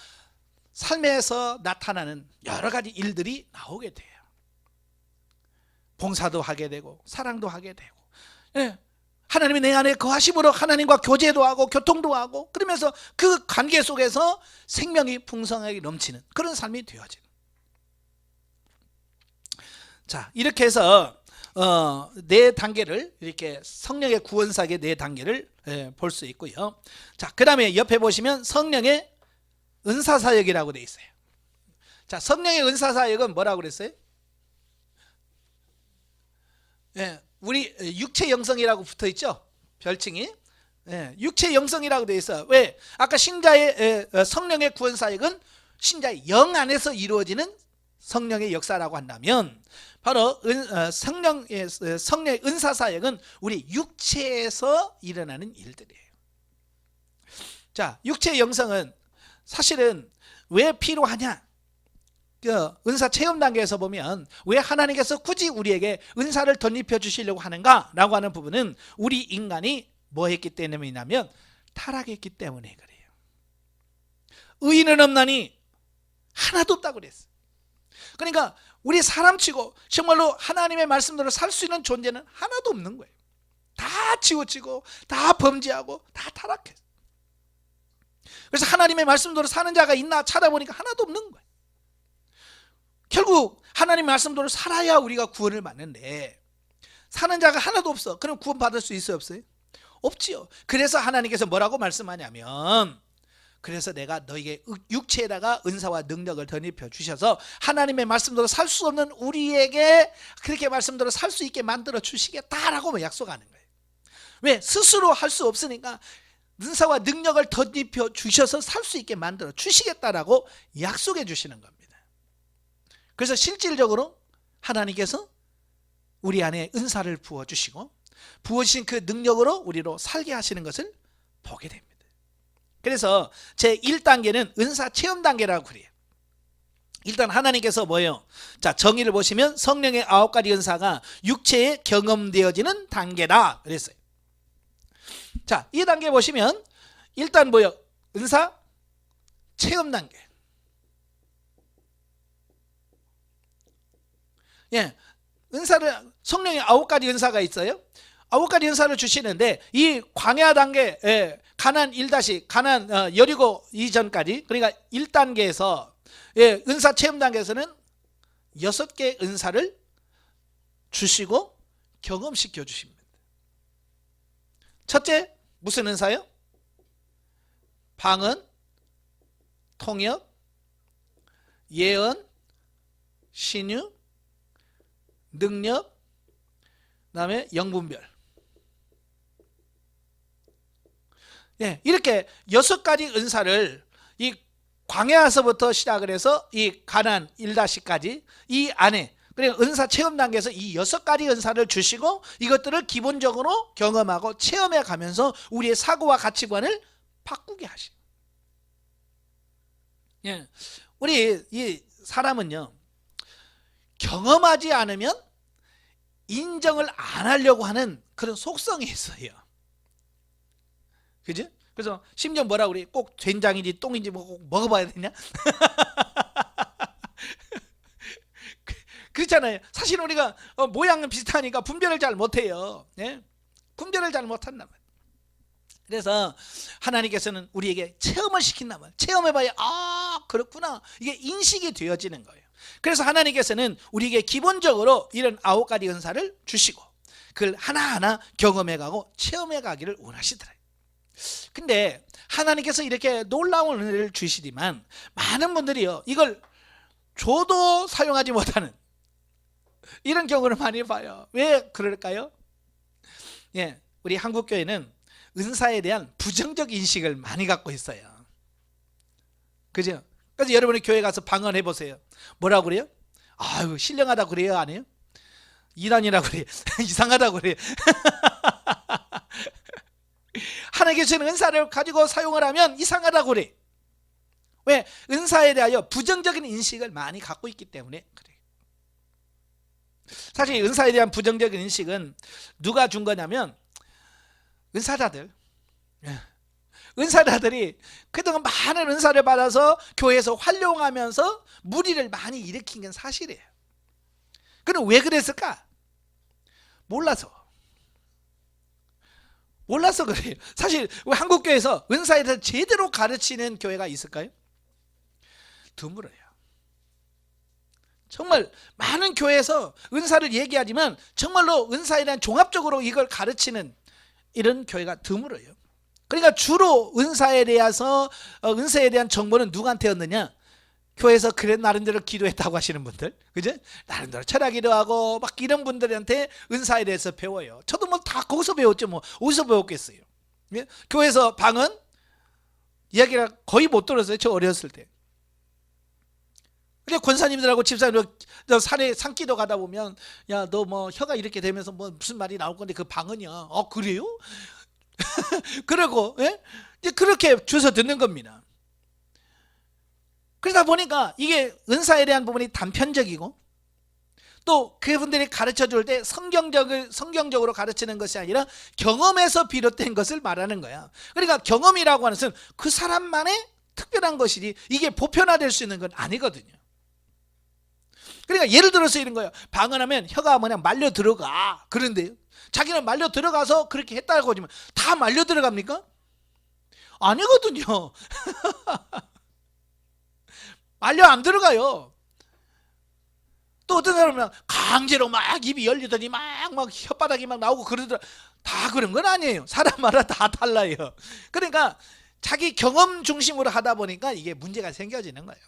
삶에서 나타나는 여러 가지 일들이 나오게 돼요. 봉사도 하게 되고 사랑도 하게 되고 하나님이 내 안에 거하심으로 하나님과 교제도 하고 교통도 하고 그러면서 그 관계 속에서 생명이 풍성하게 넘치는 그런 삶이 되어지는. 자, 이렇게 해서 네 단계를 이렇게 성령의 구원사역의 네 단계를 볼 수 있고요. 자, 그 다음에 옆에 보시면 성령의 은사사역이라고 되어 있어요. 자, 성령의 은사사역은 뭐라고 그랬어요? 우리 육체 영성이라고 붙어 있죠. 별칭이 육체 영성이라고 되어 있어요. 왜? 아까 신자의 성령의 구원사역은 신자의 영 안에서 이루어지는 성령의 역사라고 한다면 바로 성령의 은사사역은 우리 육체에서 일어나는 일들이에요. 자, 육체 영성은 사실은 왜 필요하냐? 그 은사 체험 단계에서 보면 왜 하나님께서 굳이 우리에게 은사를 덧입혀 주시려고 하는가라고 하는 부분은 우리 인간이 뭐 했기 때문이냐면 타락했기 때문에 그래요. 의인은 없나니 하나도 없다고 그랬어요. 그러니까 우리 사람치고 정말로 하나님의 말씀대로 살 수 있는 존재는 하나도 없는 거예요. 다 치우치고 다 범죄하고 다 타락했어요. 그래서 하나님의 말씀대로 사는 자가 있나 찾아보니까 하나도 없는 거예요. 결국 하나님의 말씀대로 살아야 우리가 구원을 받는데 사는 자가 하나도 없어. 그럼 구원 받을 수 있어요, 없어요? 없지요. 그래서 하나님께서 뭐라고 말씀하냐면 그래서 내가 너에게 육체에다가 은사와 능력을 덧입혀 주셔서 하나님의 말씀대로 살 수 없는 우리에게 그렇게 말씀대로 살 수 있게 만들어 주시겠다라고 약속하는 거예요. 왜? 스스로 할 수 없으니까 은사와 능력을 덧입혀 주셔서 살 수 있게 만들어 주시겠다라고 약속해 주시는 겁니다. 그래서 실질적으로 하나님께서 우리 안에 은사를 부어주시고 부어주신 그 능력으로 우리로 살게 하시는 것을 보게 됩니다. 그래서 제 1단계는 은사 체험 단계라고 그래요. 일단 하나님께서 뭐예요? 자, 정의를 보시면 성령의 9가지 은사가 육체에 경험되어지는 단계다 그랬어요. 자, 이 단계 보시면 일단 뭐예요? 은사 체험 단계. 예, 은사를 성령의 9가지 은사가 있어요. 9가지 은사를 주시는데 이 광야 단계, 가나안 1- 가나안 여리고 이전까지, 그러니까 1단계에서 은사 체험 단계에서는 6개 은사를 주시고 경험시켜 주십니다. 첫째, 무슨 은사요? 방언, 통역, 예언, 신유, 능력, 그 다음에 영분별. 이렇게 6가지 은사를 이 광야에서부터 시작을 해서 이 가나안 1-까지 이 안에, 그러니까 은사 체험 단계에서 이 6가지 은사를 주시고 이것들을 기본적으로 경험하고 체험해 가면서 우리의 사고와 가치관을 바꾸게 하시고. 우리 이 사람은요, 경험하지 않으면 인정을 안 하려고 하는 그런 속성이 있어요. 그죠? 그래서 심지어 뭐라고 그래? 꼭 된장인지 똥인지 꼭 먹어봐야 되냐? 그렇잖아요. 사실 우리가 모양은 비슷하니까 분별을 잘 못해요. 분별을 잘 못한단 말이에요. 그래서 하나님께서는 우리에게 체험을 시킨단 말이에요. 체험해봐야 그렇구나, 이게 인식이 되어지는 거예요. 그래서 하나님께서는 우리에게 기본적으로 이런 9가지 은사를 주시고 그걸 하나하나 경험해가고 체험해가기를 원하시더래요. 근데 하나님께서 이렇게 놀라운 은혜를 주시지만 많은 분들이요, 이걸 줘도 사용하지 못하는 이런 경우를 많이 봐요. 왜 그럴까요? 우리 한국교회는 은사에 대한 부정적 인식을 많이 갖고 있어요. 그죠? 그래서 여러분이 교회 가서 방언해 보세요. 뭐라고 그래요? 아유, 신령하다고 그래요? 안 해요? 이단이라고 그래요? 이상하다고 그래요? 하나님께서 주는 은사를 가지고 사용을 하면 이상하다고 그래. 왜? 은사에 대하여 부정적인 인식을 많이 갖고 있기 때문에 그래. 사실 은사에 대한 부정적인 인식은 누가 준 거냐면 은사자들이 그동안 많은 은사를 받아서 교회에서 활용하면서 무리를 많이 일으킨 건 사실이에요. 그럼 왜 그랬을까? 몰라서 그래요. 사실 한국교회에서 은사에 대해서 제대로 가르치는 교회가 있을까요? 드물어요. 정말 많은 교회에서 은사를 얘기하지만 정말로 은사에 대한 종합적으로 이걸 가르치는 이런 교회가 드물어요. 그러니까 주로 은사에 대한 정보는 누구한테 얻느냐? 교회에서 그래 나름대로 기도했다고 하시는 분들, 그죠? 나름대로 철학기도 하고 막 이런 분들한테 은사에 대해서 배워요. 저도 뭐 다 거기서 배웠죠. 뭐 어디서 배웠겠어요? 교회에서 방언 이야기를 거의 못 들었어요. 저 어렸을 때. 근데 권사님들하고 집사님들 산에 산기도 가다 보면, 야, 너 뭐 혀가 이렇게 되면서 뭐 무슨 말이 나올 건데 그 방언이야. 그래요? 그러고 이제 그렇게 주워서 듣는 겁니다. 그러다 보니까 이게 은사에 대한 부분이 단편적이고, 또 그분들이 가르쳐 줄 때 성경적으로 가르치는 것이 아니라 경험에서 비롯된 것을 말하는 거야. 그러니까 경험이라고 하는 것은 그 사람만의 특별한 것이지 이게 보편화될 수 있는 건 아니거든요. 그러니까 예를 들어서 이런 거예요. 방언하면 혀가 그냥 말려 들어가. 그런데 자기는 말려 들어가서 그렇게 했다고 하지만 다 말려 들어갑니까? 아니거든요. 말려 안 들어가요. 또 어떤 사람은 강제로 막 입이 열리더니 막 혓바닥이 막 나오고 그러더라. 다 그런 건 아니에요. 사람마다 다 달라요. 그러니까 자기 경험 중심으로 하다 보니까 이게 문제가 생겨지는 거예요.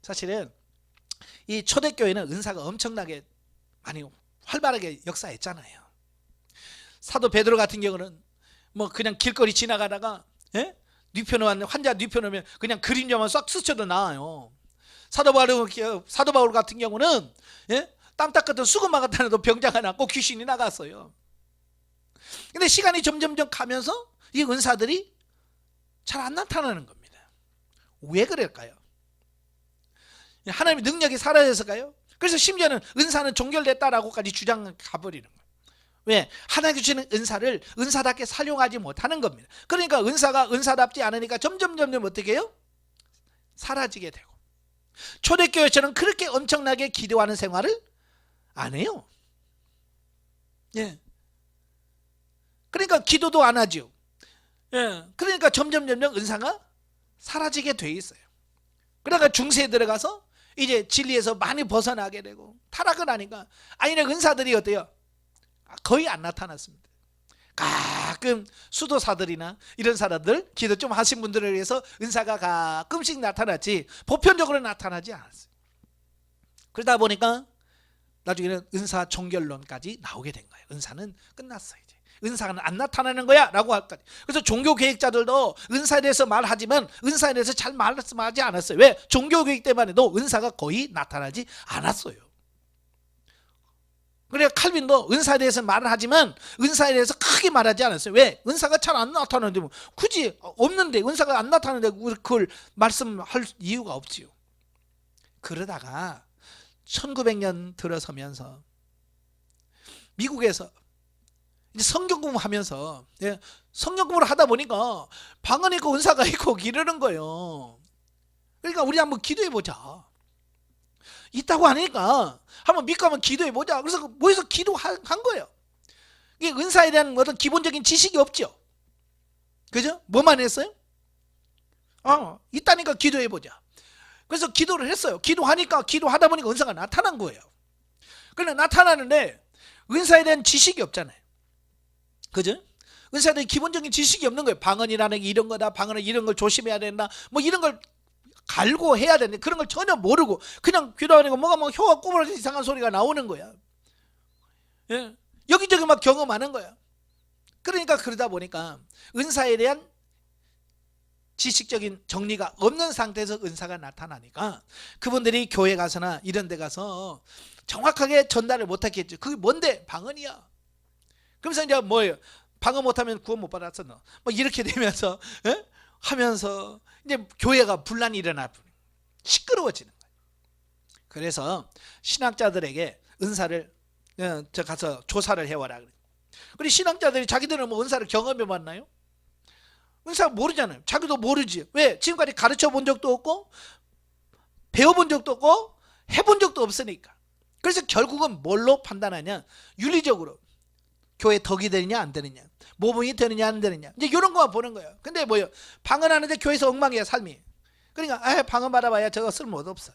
사실은 이 초대교회는 은사가 엄청나게 많이 활발하게 역사했잖아요. 사도 베드로 같은 경우는 뭐 그냥 길거리 지나가다가 눕혀놓은 환자 눕혀놓으면 그냥 그림자만 싹 스쳐도 나와요. 사도 바울 같은 경우는 땀 닦았던 수건만 갖다 놔도 병자가 났고 귀신이 나갔어요. 근데 시간이 점점 가면서 이 은사들이 잘 안 나타나는 겁니다. 왜 그럴까요? 하나님의 능력이 사라져서가요? 그래서 심지어는 은사는 종결됐다라고까지 주장 가버리는 거예요. 왜? 하나님께 주시는 은사를 은사답게 사용하지 못하는 겁니다. 그러니까 은사가 은사답지 않으니까 점점 어떻게 해요? 사라지게 되고, 초대교회처럼 그렇게 엄청나게 기도하는 생활을 안 해요. 예. 그러니까 기도도 안 하죠. 예. 그러니까 점점 은사가 사라지게 돼 있어요. 그러니까 중세에 들어가서 이제 진리에서 많이 벗어나게 되고 타락을 하니까 아니면 은사들이 어때요? 거의 안 나타났습니다. 가끔 수도사들이나 이런 사람들, 기도 좀 하신 분들을 위해서 은사가 가끔씩 나타났지 보편적으로 나타나지 않았어요. 그러다 보니까 나중에는 은사 종결론까지 나오게 된 거예요. 은사는 끝났어요. 이제 은사는 안 나타나는 거야 라고 할까지. 그래서 종교개혁자들도 은사에 대해서 말하지만 은사에 대해서 잘 말씀하지 않았어요. 왜? 종교개혁 때만 해도 은사가 거의 나타나지 않았어요. 그래 칼빈도 은사에 대해서 말을 하지만 은사에 대해서 크게 말하지 않았어요. 왜? 은사가 잘 안 나타나는데 뭐 굳이 없는데 은사가 안 나타나는데 그걸 말씀할 이유가 없지요. 그러다가 1900년 들어서면서 미국에서 이제 성경 공부하면서 성경 공부를 하다 보니까 방언 있고 은사가 있고 이러는 거예요. 그러니까 우리 한번 기도해 보자. 있다고 하니까 한번 믿고 한번 기도해 보자. 그래서 모여서 기도한 거예요. 이게 은사에 대한 어떤 기본적인 지식이 없죠. 그죠? 뭐만 했어요? 있다니까 기도해 보자. 그래서 기도를 했어요. 기도하니까 기도하다 보니까 은사가 나타난 거예요. 그런데 나타나는데 은사에 대한 지식이 없잖아요. 그죠? 은사에 대한 기본적인 지식이 없는 거예요. 방언이라는 게 이런 거다. 방언은 이런 걸 조심해야 된다. 뭐 이런 걸 갈고 해야 되는데 그런 걸 전혀 모르고 그냥 기도하니까 뭐가 막 혀가 꼬부라져서 이상한 소리가 나오는 거야. 예. 여기저기 막 경험하는 거야. 그러니까 그러다 보니까 은사에 대한 지식적인 정리가 없는 상태에서 은사가 나타나니까 그분들이 교회 가서나 이런 데 가서 정확하게 전달을 못하겠죠. 그게 뭔데? 방언이야. 그러면서 이제 뭐예요? 방언 못하면 구원 못 받았어 너. 뭐 이렇게 되면서 하면서 이제 교회가 분란이 일어나 시끄러워지는 거예요. 그래서 신학자들에게 은사를 가서 조사를 해와라. 그리고 신학자들이 자기들은 뭐 은사를 경험해 봤나요? 은사 모르잖아요. 자기도 모르지. 왜? 지금까지 가르쳐 본 적도 없고 배워본 적도 없고 해본 적도 없으니까. 그래서 결국은 뭘로 판단하냐? 윤리적으로 교회 덕이 되느냐 안 되느냐, 모범이 되느냐 안 되느냐, 이제 이런 거만 보는 거예요. 근데 뭐요? 방언하는데 교회에서 엉망이야 삶이. 그러니까 방언 받아봐야 저거 쓸모도 없어.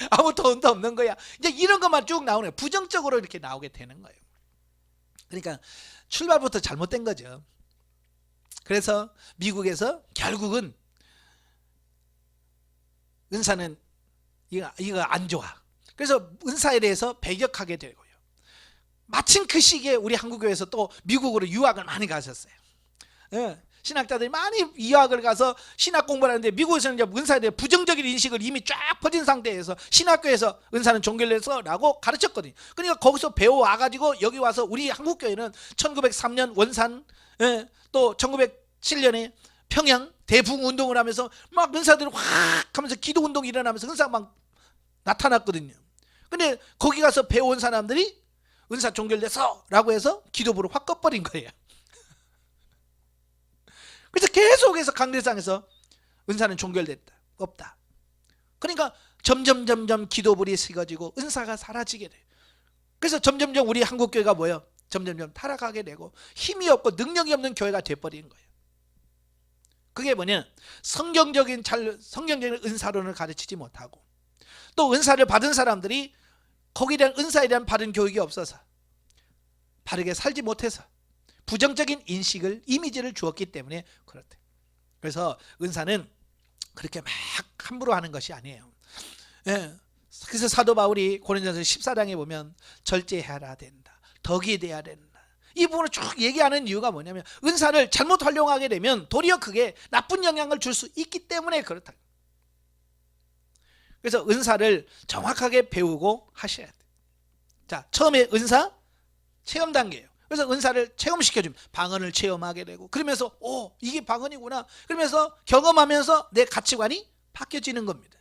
아무 도움도 없는 거야. 이제 이런 것만 쭉 나오는 거예요. 부정적으로 이렇게 나오게 되는 거예요. 그러니까 출발부터 잘못된 거죠. 그래서 미국에서 결국은 은사는 이거 안 좋아. 그래서 은사에 대해서 배격하게 되고요. 마침 그 시기에 우리 한국교회에서 또 미국으로 유학을 많이 가셨어요. 신학자들이 많이 유학을 가서 신학 공부를 하는데 미국에서는 이제 은사에 대해 부정적인 인식을 이미 쫙 퍼진 상태에서 신학교에서 은사는 종결돼서 라고 가르쳤거든요. 그러니까 거기서 배워와가지고 여기 와서 우리 한국교회는 1903년 원산, 또 1907년에 평양 대붕 운동을 하면서 막 은사들이 확 하면서 기도 운동이 일어나면서 은사가 막 나타났거든요. 근데 거기 가서 배운 사람들이 은사 종결돼서 라고 해서 기도부를 확 꺼버린 거예요. 그래서 계속해서 강대상에서 은사는 종결됐다 없다. 그러니까 점점 기도불이 식어지고 은사가 사라지게 돼요. 그래서 점점 우리 한국교회가 뭐예요? 점점 타락하게 되고 힘이 없고 능력이 없는 교회가 돼버리는 거예요. 그게 뭐냐? 성경적인 은사론을 가르치지 못하고 또 은사를 받은 사람들이 거기에 대한 은사에 대한 바른 교육이 없어서 바르게 살지 못해서 부정적인 인식을 이미지를 주었기 때문에 그렇대. 그래서 은사는 그렇게 막 함부로 하는 것이 아니에요. 예. 그래서 사도 바울이 고린도전서 14장에 보면 절제해야 된다, 덕이 돼야 된다, 이 부분을 쭉 얘기하는 이유가 뭐냐면 은사를 잘못 활용하게 되면 도리어 그게 나쁜 영향을 줄 수 있기 때문에 그렇다. 그래서 은사를 정확하게 배우고 하셔야 돼. 자, 처음에 은사 체험 단계예요. 그래서 은사를 체험시켜주면 방언을 체험하게 되고 그러면서 오, 이게 방언이구나, 그러면서 경험하면서 내 가치관이 바뀌어지는 겁니다.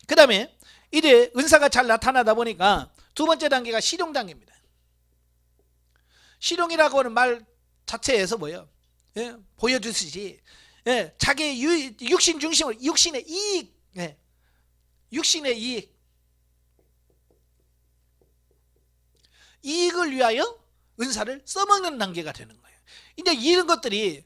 그 다음에 이래 은사가 잘 나타나다 보니까 두 번째 단계가 실용 단계입니다. 실용이라고 하는 말 자체에서 뭐예요? 예, 보여주듯이 예, 자기의 육신 중심으로 육신의 이익, 예, 육신의 이익을 위하여 은사를 써먹는 단계가 되는 거예요. 이제 이런 것들이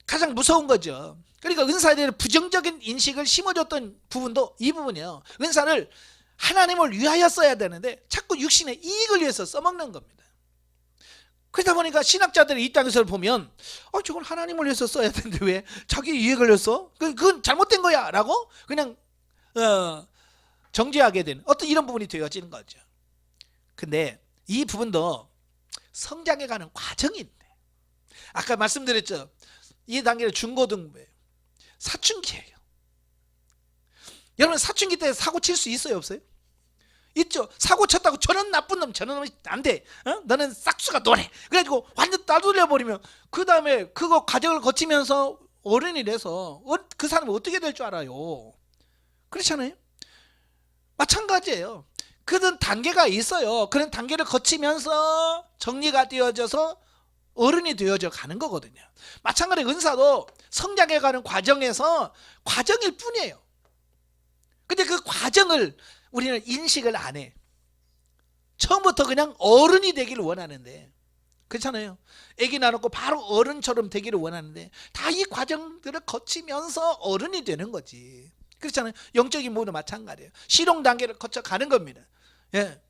가장 무서운 거죠. 그러니까 은사에 대한 부정적인 인식을 심어줬던 부분도 이 부분이에요. 은사를 하나님을 위하여 써야 되는데 자꾸 육신의 이익을 위해서 써먹는 겁니다. 그러다 보니까 신학자들의 입장에서 보면 저걸 하나님을 위해서 써야 되는데 왜 자기 이익을 위해서? 그건 잘못된 거야 라고 그냥 정죄하게 되는 어떤 이런 부분이 되어지는 거죠. 근데 이 부분도 성장해 가는 과정인데 아까 말씀드렸죠. 이 단계는 중고등부예요. 사춘기예요. 여러분 사춘기 때 사고 칠 수 있어요 없어요? 있죠. 사고 쳤다고 저런 나쁜 놈, 저런 놈이 안 돼, 너는 싹수가 노래, 그래가지고 완전 따돌려 버리면 그 다음에 그거 과정을 거치면서 어른이 돼서 그 사람이 어떻게 될 줄 알아요? 그렇잖아요. 마찬가지예요. 그런 단계가 있어요. 그런 단계를 거치면서 정리가 되어져서 어른이 되어져 가는 거거든요. 마찬가지로 은사도 성장해가는 과정에서 과정일 뿐이에요. 근데 그 과정을 우리는 인식을 안 해. 처음부터 그냥 어른이 되기를 원하는데, 그렇잖아요. 아기 낳아놓고 바로 어른처럼 되기를 원하는데 다 이 과정들을 거치면서 어른이 되는 거지. 그렇잖아요. 영적인 부분도 마찬가지예요. 실용 단계를 거쳐 가는 겁니다. 예,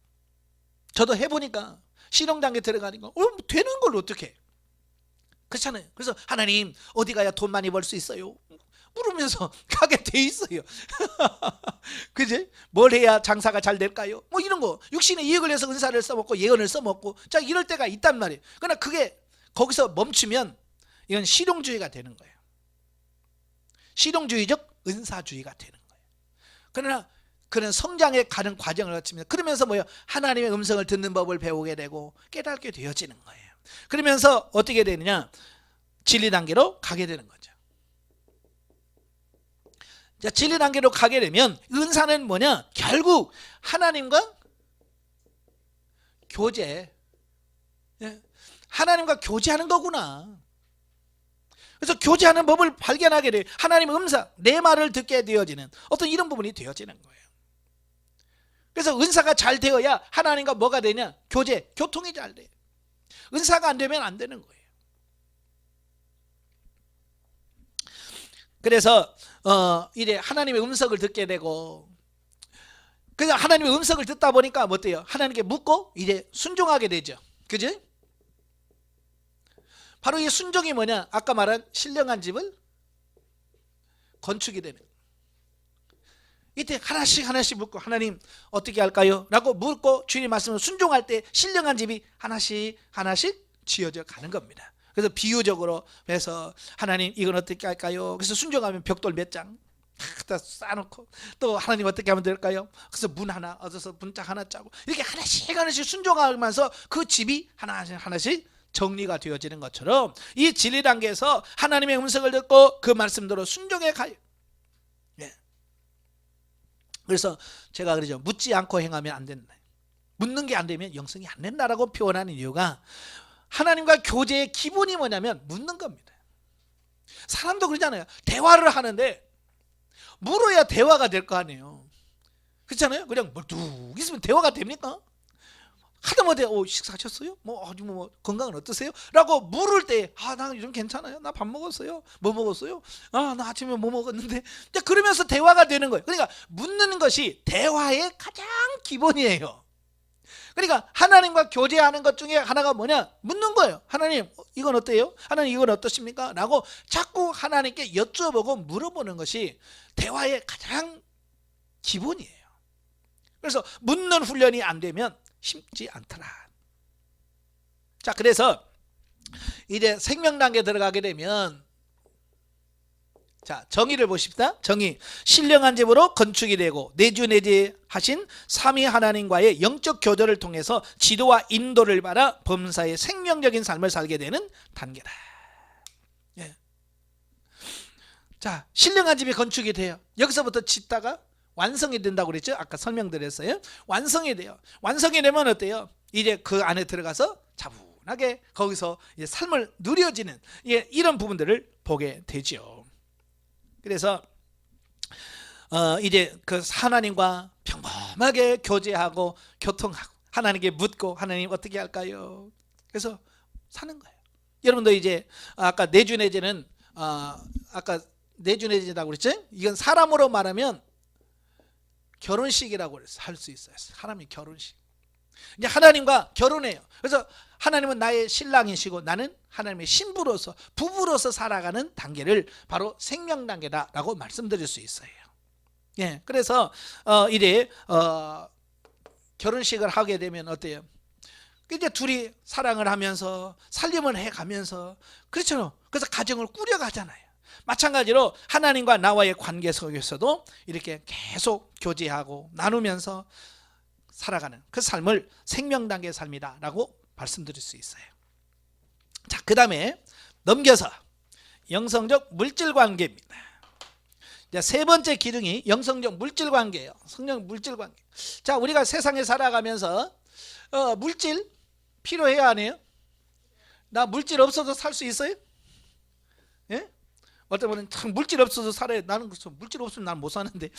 저도 해보니까 실용 단계 들어가니까 되는 걸 어떻게? 그렇잖아요. 그래서 하나님 어디 가야 돈 많이 벌 수 있어요? 물으면서 가게 돼 있어요. 그지? 뭘 해야 장사가 잘 될까요? 뭐 이런 거 육신의 이익을 위해서 은사를 써먹고 예언을 써먹고 자 이럴 때가 있단 말이에요. 그러나 그게 거기서 멈추면 이건 실용주의가 되는 거예요. 실용주의적 은사주의가 되는 거예요. 그러나 그런 성장에 가는 과정을 거칩니다. 그러면서 뭐예요? 하나님의 음성을 듣는 법을 배우게 되고 깨닫게 되어지는 거예요. 그러면서 어떻게 되느냐? 진리 단계로 가게 되는 거죠. 자, 진리 단계로 가게 되면 은사는 뭐냐? 결국 하나님과 교제, 하나님과 교제하는 거구나. 그래서 교제하는 법을 발견하게 돼요. 하나님의 음성, 내 말을 듣게 되어지는 어떤 이런 부분이 되어지는 거예요. 그래서 은사가 잘 되어야 하나님과 뭐가 되냐? 교제, 교통이 잘 돼요. 은사가 안 되면 안 되는 거예요. 그래서 이래 하나님의 음성을 듣게 되고, 그래서 하나님의 음성을 듣다 보니까 뭐 어때요? 하나님께 묻고 이제 순종하게 되죠. 그지? 바로 이 순종이 뭐냐? 아까 말한 신령한 집을 건축이 되는. 이때 하나씩 묻고 하나님 어떻게 할까요? 라고 묻고 주님의 말씀을 순종할 때 신령한 집이 하나씩 지어져 가는 겁니다. 그래서 비유적으로 해서 하나님 이건 어떻게 할까요? 그래서 순종하면 벽돌 몇 장 다 쌓아놓고 또 하나님 어떻게 하면 될까요? 그래서 문 하나 얻어서 문짝 하나 짜고 이렇게 하나씩 순종하면서 그 집이 하나씩 정리가 되어지는 것처럼 이 진리 단계에서 하나님의 음성을 듣고 그 말씀대로 순종해 가요. 예. 그래서 제가 그러죠. 묻지 않고 행하면 안 된다. 묻는 게 안 되면 영성이 안 된다라고 표현하는 이유가 하나님과 교제의 기본이 뭐냐면 묻는 겁니다. 사람도 그러잖아요. 대화를 하는데 물어야 대화가 될 거 아니에요. 그렇잖아요. 그냥 뚝 있으면 대화가 됩니까? 하다못해 식사하셨어요? 뭐 건강은 어떠세요? 라고 물을 때 나 요즘 괜찮아요. 나 밥 먹었어요. 뭐 먹었어요? 나 아침에 뭐 먹었는데. 그러면서 대화가 되는 거예요. 그러니까 묻는 것이 대화의 가장 기본이에요. 그러니까 하나님과 교제하는 것 중에 하나가 뭐냐? 묻는 거예요. 하나님 이건 어때요? 하나님 이건 어떠십니까? 라고 자꾸 하나님께 여쭤보고 물어보는 것이 대화의 가장 기본이에요. 그래서 묻는 훈련이 안 되면 쉽지 않더라. 자, 그래서 이제 생명 단계 들어가게 되면 자, 정의를 보십시다. 정의. 신령한 집으로 건축이 되고 내주내지 하신 삼위 하나님과의 영적 교제를 통해서 지도와 인도를 받아 범사의 생명적인 삶을 살게 되는 단계다. 예. 자, 신령한 집이 건축이 돼요. 여기서부터 짓다가 완성이 된다고 그랬죠? 아까 설명드렸어요. 완성이 돼요. 완성이 되면 어때요? 이제 그 안에 들어가서 차분하게 거기서 이제 삶을 누려지는 이런 부분들을 보게 되죠. 그래서 이제 그 하나님과 평범하게 교제하고 교통하고 하나님께 묻고 하나님 어떻게 할까요? 그래서 사는 거예요. 여러분도 이제 아까 내주내지는 아까 내주내지라고 그랬죠? 이건 사람으로 말하면 결혼식이라고 할 수 있어요. 사람이 결혼식. 이제 하나님과 결혼해요. 그래서 하나님은 나의 신랑이시고 나는 하나님의 신부로서 부부로서 살아가는 단계를 바로 생명 단계다라고 말씀드릴 수 있어요. 예, 그래서 이제 결혼식을 하게 되면 어때요? 이제 둘이 사랑을 하면서 살림을 해가면서 그렇죠. 그래서 가정을 꾸려가잖아요. 마찬가지로 하나님과 나와의 관계 속에서도 이렇게 계속 교제하고 나누면서 살아가는 그 삶을 생명 단계의 삶이다라고 말씀드릴 수 있어요. 자, 그 다음에 넘겨서 영성적 물질 관계입니다. 세 번째 기둥이 영성적 물질 관계예요. 성령 물질 관계. 자, 우리가 세상에 살아가면서 물질 필요해야 안 해요? 나 물질 없어도 살 수 있어요? 예? 어떤 분은 참 물질 없어도 살아요. 나는 물질 없으면 난 못 사는데.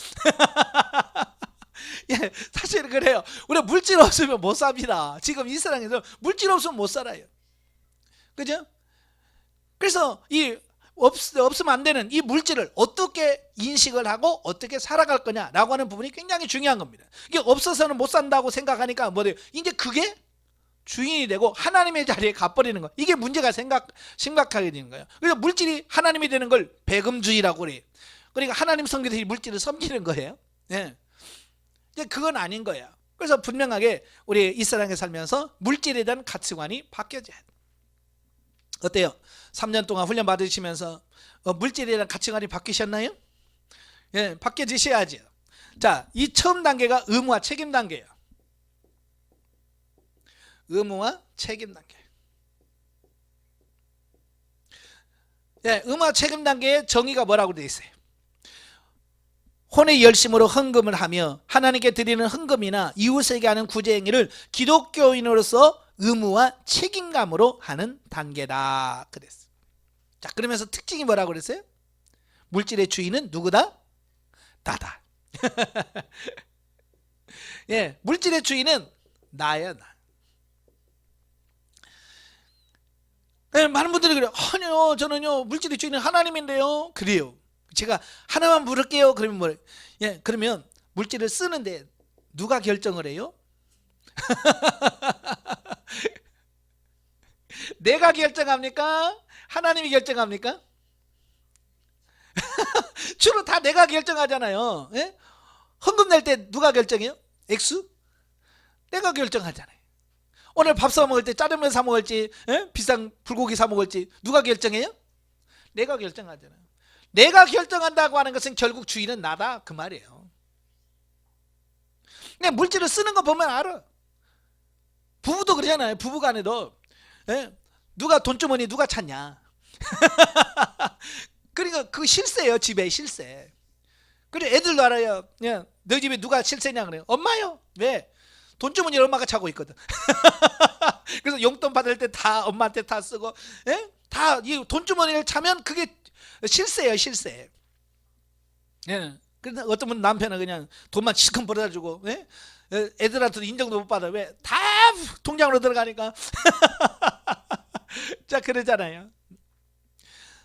예, 사실 그래요. 우리 물질 없으면 못 삽니다. 지금 이 세상에서 물질 없으면 못 살아요. 그죠? 그래서 이 없으면 안 되는 이 물질을 어떻게 인식을 하고 어떻게 살아갈 거냐라고 하는 부분이 굉장히 중요한 겁니다. 이게 없어서는 못 산다고 생각하니까 뭐래요? 이제 그게 주인이 되고 하나님의 자리에 가버리는 거. 이게 문제가 심각하게 되는 거예요. 그래서 물질이 하나님이 되는 걸 배금주의라고 그래요. 그러니까 하나님 성교들이 물질을 섬기는 거예요. 예. 이제 그건 아닌 거야. 그래서 분명하게 우리 이 세상에 살면서 물질에 대한 가치관이 바뀌어져야 돼. 어때요? 3년 동안 훈련 받으시면서 물질에 대한 가치관이 바뀌셨나요? 예, 바뀌어지셔야죠. 자, 이 처음 단계가 의무와 책임 단계예요. 의무와 책임 단계. 예, 의무와 책임 단계의 정의가 뭐라고 되어 있어요? 혼의 열심으로 헌금을 하며 하나님께 드리는 헌금이나 이웃에게 하는 구제 행위를 기독교인으로서 의무와 책임감으로 하는 단계다 그랬어요. 자, 그러면서 특징이 뭐라고 그랬어요? 물질의 주인은 누구다? 나다. 예, 물질의 주인은 나야, 나. 예, 많은 분들이 그래요. 아니요, 저는요 물질의 주인은 하나님인데요. 그래요. 제가 하나만 부를게요. 그러면 뭐? 예, 그러면 물질을 쓰는데 누가 결정을 해요? 내가 결정합니까? 하나님이 결정합니까? 주로 다 내가 결정하잖아요. 예? 헌금 낼 때 누가 결정해요? 액수? 내가 결정하잖아요. 오늘 밥 사 먹을 때 짜장면 사 먹을지 비싼 불고기 사 먹을지 누가 결정해요? 내가 결정하잖아요. 내가 결정한다고 하는 것은 결국 주인은 나다 그 말이에요. 그냥 물질을 쓰는 거 보면 알아. 부부도 그러잖아요. 부부간에도 누가 돈주머니 누가 찾냐. 그러니까 그 실세예요. 집에 실세. 그래 애들도 알아요. 그냥 너 집에 누가 실세냐 그래요. 엄마요. 왜? 돈주머니를 엄마가 차고 있거든. 그래서 용돈 받을 때 다 엄마한테 다 쓰고, 예? 다 이 돈주머니를 차면 그게 실세예요. 실세. 예. 그래서 어떤 분 남편은 그냥 돈만 실컷 벌어다 주고, 예? 애들한테도 인정도 못 받아. 왜? 다 통장으로 들어가니까. 자, 그러잖아요.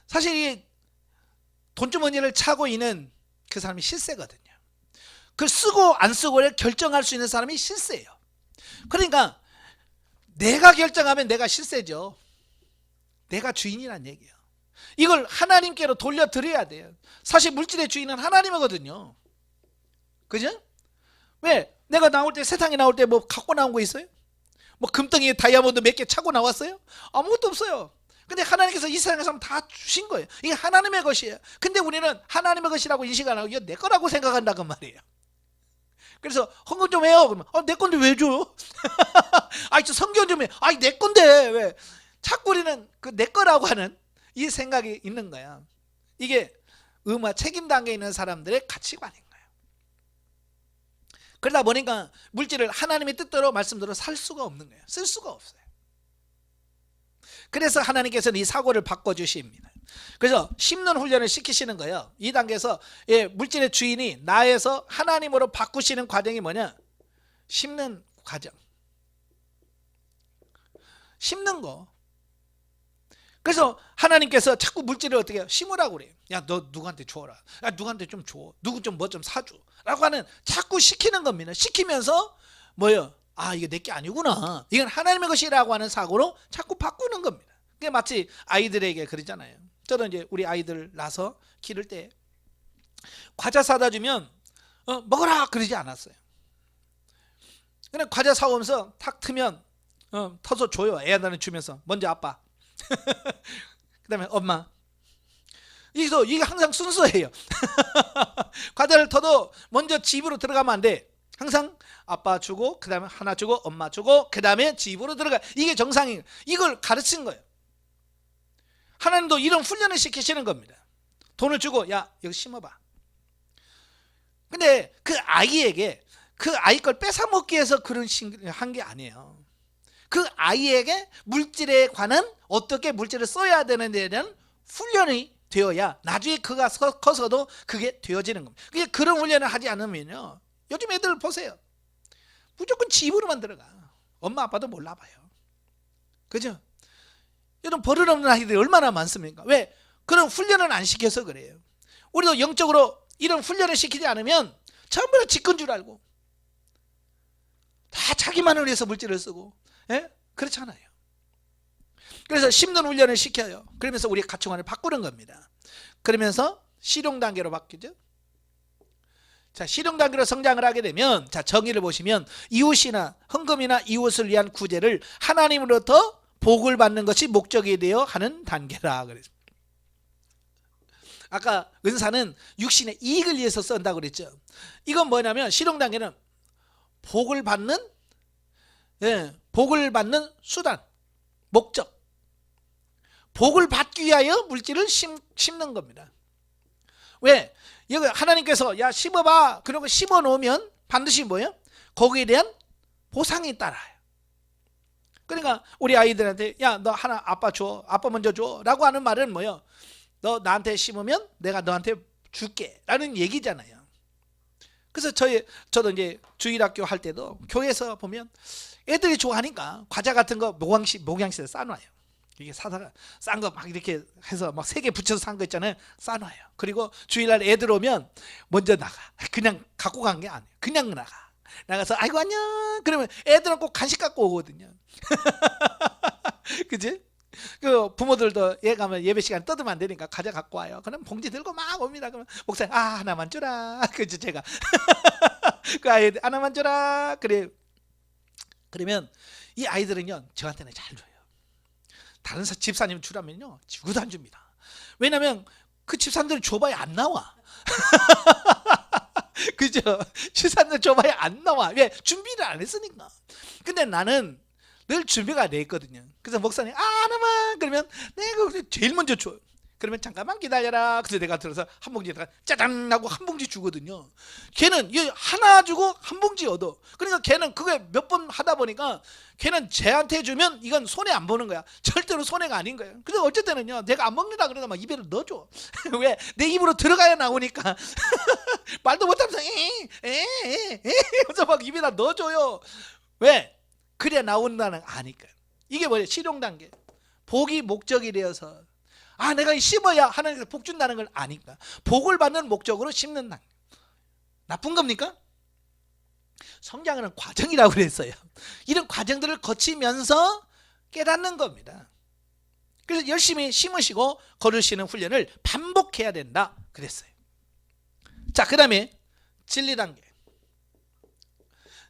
사실 이 돈주머니를 차고 있는 그 사람이 실세거든요. 그걸 쓰고 안 쓰고를 결정할 수 있는 사람이 실세예요. 그러니까 내가 결정하면 내가 실세죠. 내가 주인이란 얘기예요. 이걸 하나님께로 돌려드려야 돼요. 사실 물질의 주인은 하나님이거든요. 그죠? 왜? 내가 나올 때, 세상에 나올 때 뭐 갖고 나온 거 있어요? 뭐 금덩이에 다이아몬드 몇 개 차고 나왔어요? 아무것도 없어요. 근데 하나님께서 이 세상에 사람 다 주신 거예요. 이게 하나님의 것이에요. 근데 우리는 하나님의 것이라고 인식 안 하고 이거 내 거라고 생각한다고 말이에요. 그래서 헌금 좀 해요. 그러면 내 건데 왜 줘요? 아이 저 성경 좀 해. 아이 내 건데 왜? 자꾸 우리는 그 내 거라고 하는 이 생각이 있는 거야. 이게 의무와 책임 단계에 있는 사람들의 가치관인 거예요. 그러다 보니까 물질을 하나님의 뜻대로 말씀대로 살 수가 없는 거예요. 쓸 수가 없어요. 그래서 하나님께서는 이 사고를 바꿔주십니다. 그래서 심는 훈련을 시키시는 거예요. 이 단계에서 물질의 주인이 나에서 하나님으로 바꾸시는 과정이 뭐냐? 심는 과정. 심는 거. 그래서 하나님께서 자꾸 물질을 어떻게 해요? 심으라고 그래요. 야, 너 누구한테 줘라. 야, 누구한테 좀 줘. 누구 좀 뭐 좀 사줘. 라고 하는 자꾸 시키는 겁니다. 시키면서 뭐예요? 아, 이게 내게 아니구나. 이건 하나님의 것이라고 하는 사고로 자꾸 바꾸는 겁니다. 그게 마치 아이들에게 그러잖아요. 저는 이제 우리 아이들 낳아서 기를 때 과자 사다 주면 먹어라 그러지 않았어요. 그냥 과자 사오면서 탁 트면 터서 줘요. 애들은 주면서 먼저 아빠, 그 다음에 엄마. 이게 항상 순서예요. 과자를 터도 먼저 집으로 들어가면 안 돼. 항상 아빠 주고 그 다음에 하나 주고 엄마 주고 그 다음에 집으로 들어가. 이게 정상이에요. 이걸 가르친 거예요. 하나님도 이런 훈련을 시키시는 겁니다. 돈을 주고 야 여기 심어봐. 근데 그 아이에게 그 아이 걸 뺏어먹기 위해서 그런 한 게 아니에요. 그 아이에게 물질에 관한 어떻게 물질을 써야 되는지에 대한 훈련이 되어야 나중에 그가 커서도 그게 되어지는 겁니다. 그런 훈련을 하지 않으면요, 요즘 애들 보세요. 무조건 집으로만 들어가. 엄마 아빠도 몰라봐요. 그죠? 이런 버릇없는 아이들이 얼마나 많습니까? 왜? 그런 훈련을 안 시켜서 그래요. 우리도 영적으로 이런 훈련을 시키지 않으면 전부 다 지건 줄 알고 다 자기만을 위해서 물질을 쓰고, 예? 그렇잖아요. 그래서 심는 훈련을 시켜요. 그러면서 우리의 가치관을 바꾸는 겁니다. 그러면서 실용 단계로 바뀌죠. 자, 실용 단계로 성장을 하게 되면, 자, 정의를 보시면 이웃이나 헌금이나 이웃을 위한 구제를 하나님으로부터 복을 받는 것이 목적이 되어 하는 단계라 그랬습니다. 아까 은사는 육신의 이익을 위해서 쓴다고 그랬죠. 이건 뭐냐면 실용 단계는 복을 받는, 복을 받는 수단, 목적. 복을 받기 위하여 물질을 심는 겁니다. 왜? 여기 하나님께서 야 심어봐. 그런 거 심어 놓으면 반드시 뭐예요? 거기에 대한 보상이 따라요. 그러니까 우리 아이들한테 야 너 하나 아빠 줘. 아빠 먼저 줘. 라고 하는 말은 뭐예요? 너 나한테 심으면 내가 너한테 줄게. 라는 얘기잖아요. 그래서 저도 이제 주일학교 할 때도 교회에서 보면 애들이 좋아하니까 과자 같은 거 목양실에 싸놔요. 이게 사다가 싼 거 막 이렇게 해서 막 3개 붙여서 산 거 있잖아요. 싸놔요. 그리고 주일날 애들 오면 먼저 나가. 그냥 갖고 간 게 아니에요. 그냥 나가서 아이고 안녕. 그러면 애들은 꼭 간식 갖고 오거든요. 그지? 그 부모들도 얘 가면 예배 시간 떠들면 안 되니까 과자 갖고 와요. 그럼 봉지 들고 막 옵니다. 그러면 목사님 하나만 주라. 그죠 제가 그 아이들 하나만 주라. 그래. 그러면 이 아이들은요 저한테는 잘 줘요. 다른 집사님 주라면요 주고도 안 줍니다. 왜냐면 그 집사님들은 줘봐야 안 나와. 그죠? 집사님들 줘봐야 안 나와. 왜? 준비를 안 했으니까. 근데 나는 늘 준비가 돼 있거든요. 그래서 목사님 하나만 그러면 내가 제일 먼저 줘. 그러면 잠깐만 기다려라. 그래서 내가 들어서 한 봉지에다가 짜잔 하고 한 봉지 주거든요. 걔는 하나 주고 한 봉지 얻어. 그러니까 걔는 그게 몇 번 하다 보니까 걔는 쟤한테 주면 이건 손해 안 보는 거야. 절대로 손해가 아닌 거예요. 그래서 어쩔 때는요, 내가 안 먹는다 그러니까 막 입에 넣어줘. 왜? 내 입으로 들어가야 나오니까. 말도 못하면서 그래서 막 입에다 넣어줘요. 왜? 그래야 나온다는 거 아니까. 이게 뭐예요? 실용 단계. 복이 목적이 되어서 내가 심어야 하나님께서 복 준다는 걸 아니까. 복을 받는 목적으로 심는 단계. 나쁜 겁니까? 성장하는 과정이라고 그랬어요. 이런 과정들을 거치면서 깨닫는 겁니다. 그래서 열심히 심으시고 거두시는 훈련을 반복해야 된다 그랬어요. 자, 그 다음에 진리 단계.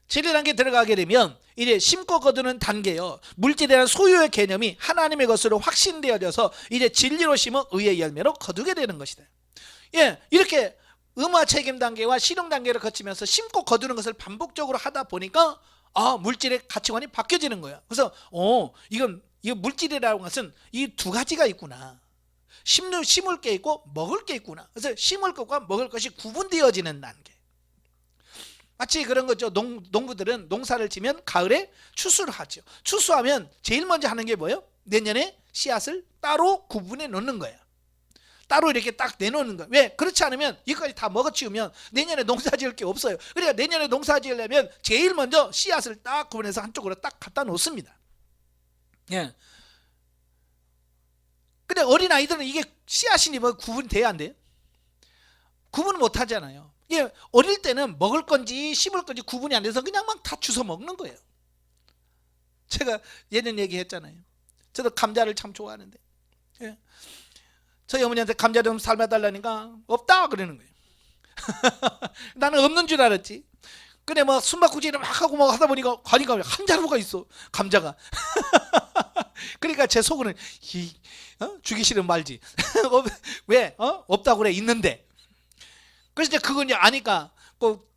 진리 단계 들어가게 되면 이제 심고 거두는 단계요. 물질에 대한 소유의 개념이 하나님의 것으로 확신되어져서 이제 진리로 심어 의의 열매로 거두게 되는 것이다. 예, 이렇게 의무화 책임 단계와 실용 단계를 거치면서 심고 거두는 것을 반복적으로 하다 보니까 물질의 가치관이 바뀌어지는 거야. 그래서 이건 물질이라는 것은 이 두 가지가 있구나. 심을 게 있고 먹을 게 있구나. 그래서 심을 것과 먹을 것이 구분되어지는 단계. 마치 그런 거죠. 농부들은 농사를 지면 가을에 추수를 하죠. 추수하면 제일 먼저 하는 게 뭐예요? 내년에 씨앗을 따로 구분해 놓는 거예요. 따로 이렇게 딱 내놓는 거예요. 왜? 그렇지 않으면 이것까지 다 먹어치우면 내년에 농사 지을 게 없어요. 그러니까 내년에 농사 지으려면 제일 먼저 씨앗을 딱 구분해서 한쪽으로 딱 갖다 놓습니다. 예. 근데 어린 아이들은 이게 씨앗이니 뭐 구분돼야 안 돼요? 구분을 못 하잖아요. 예, 어릴 때는 먹을 건지 씹을 건지 구분이 안 돼서 그냥 막 다 주워 먹는 거예요. 제가 예전 얘기했잖아요. 저도 감자를 참 좋아하는데, 예. 저희 어머니한테 감자 좀 삶아달라니까 없다 그러는 거예요. 나는 없는 줄 알았지. 근데 뭐 숨바꼭질을 막 하고 뭐 하다 보니까 가니까 한 자루가 있어, 감자가. 그러니까 제 속으로는 주기 싫으면 말지. 왜? 없다고 그래. 있는데. 그래서 이제 그건 이제 아니까 꼭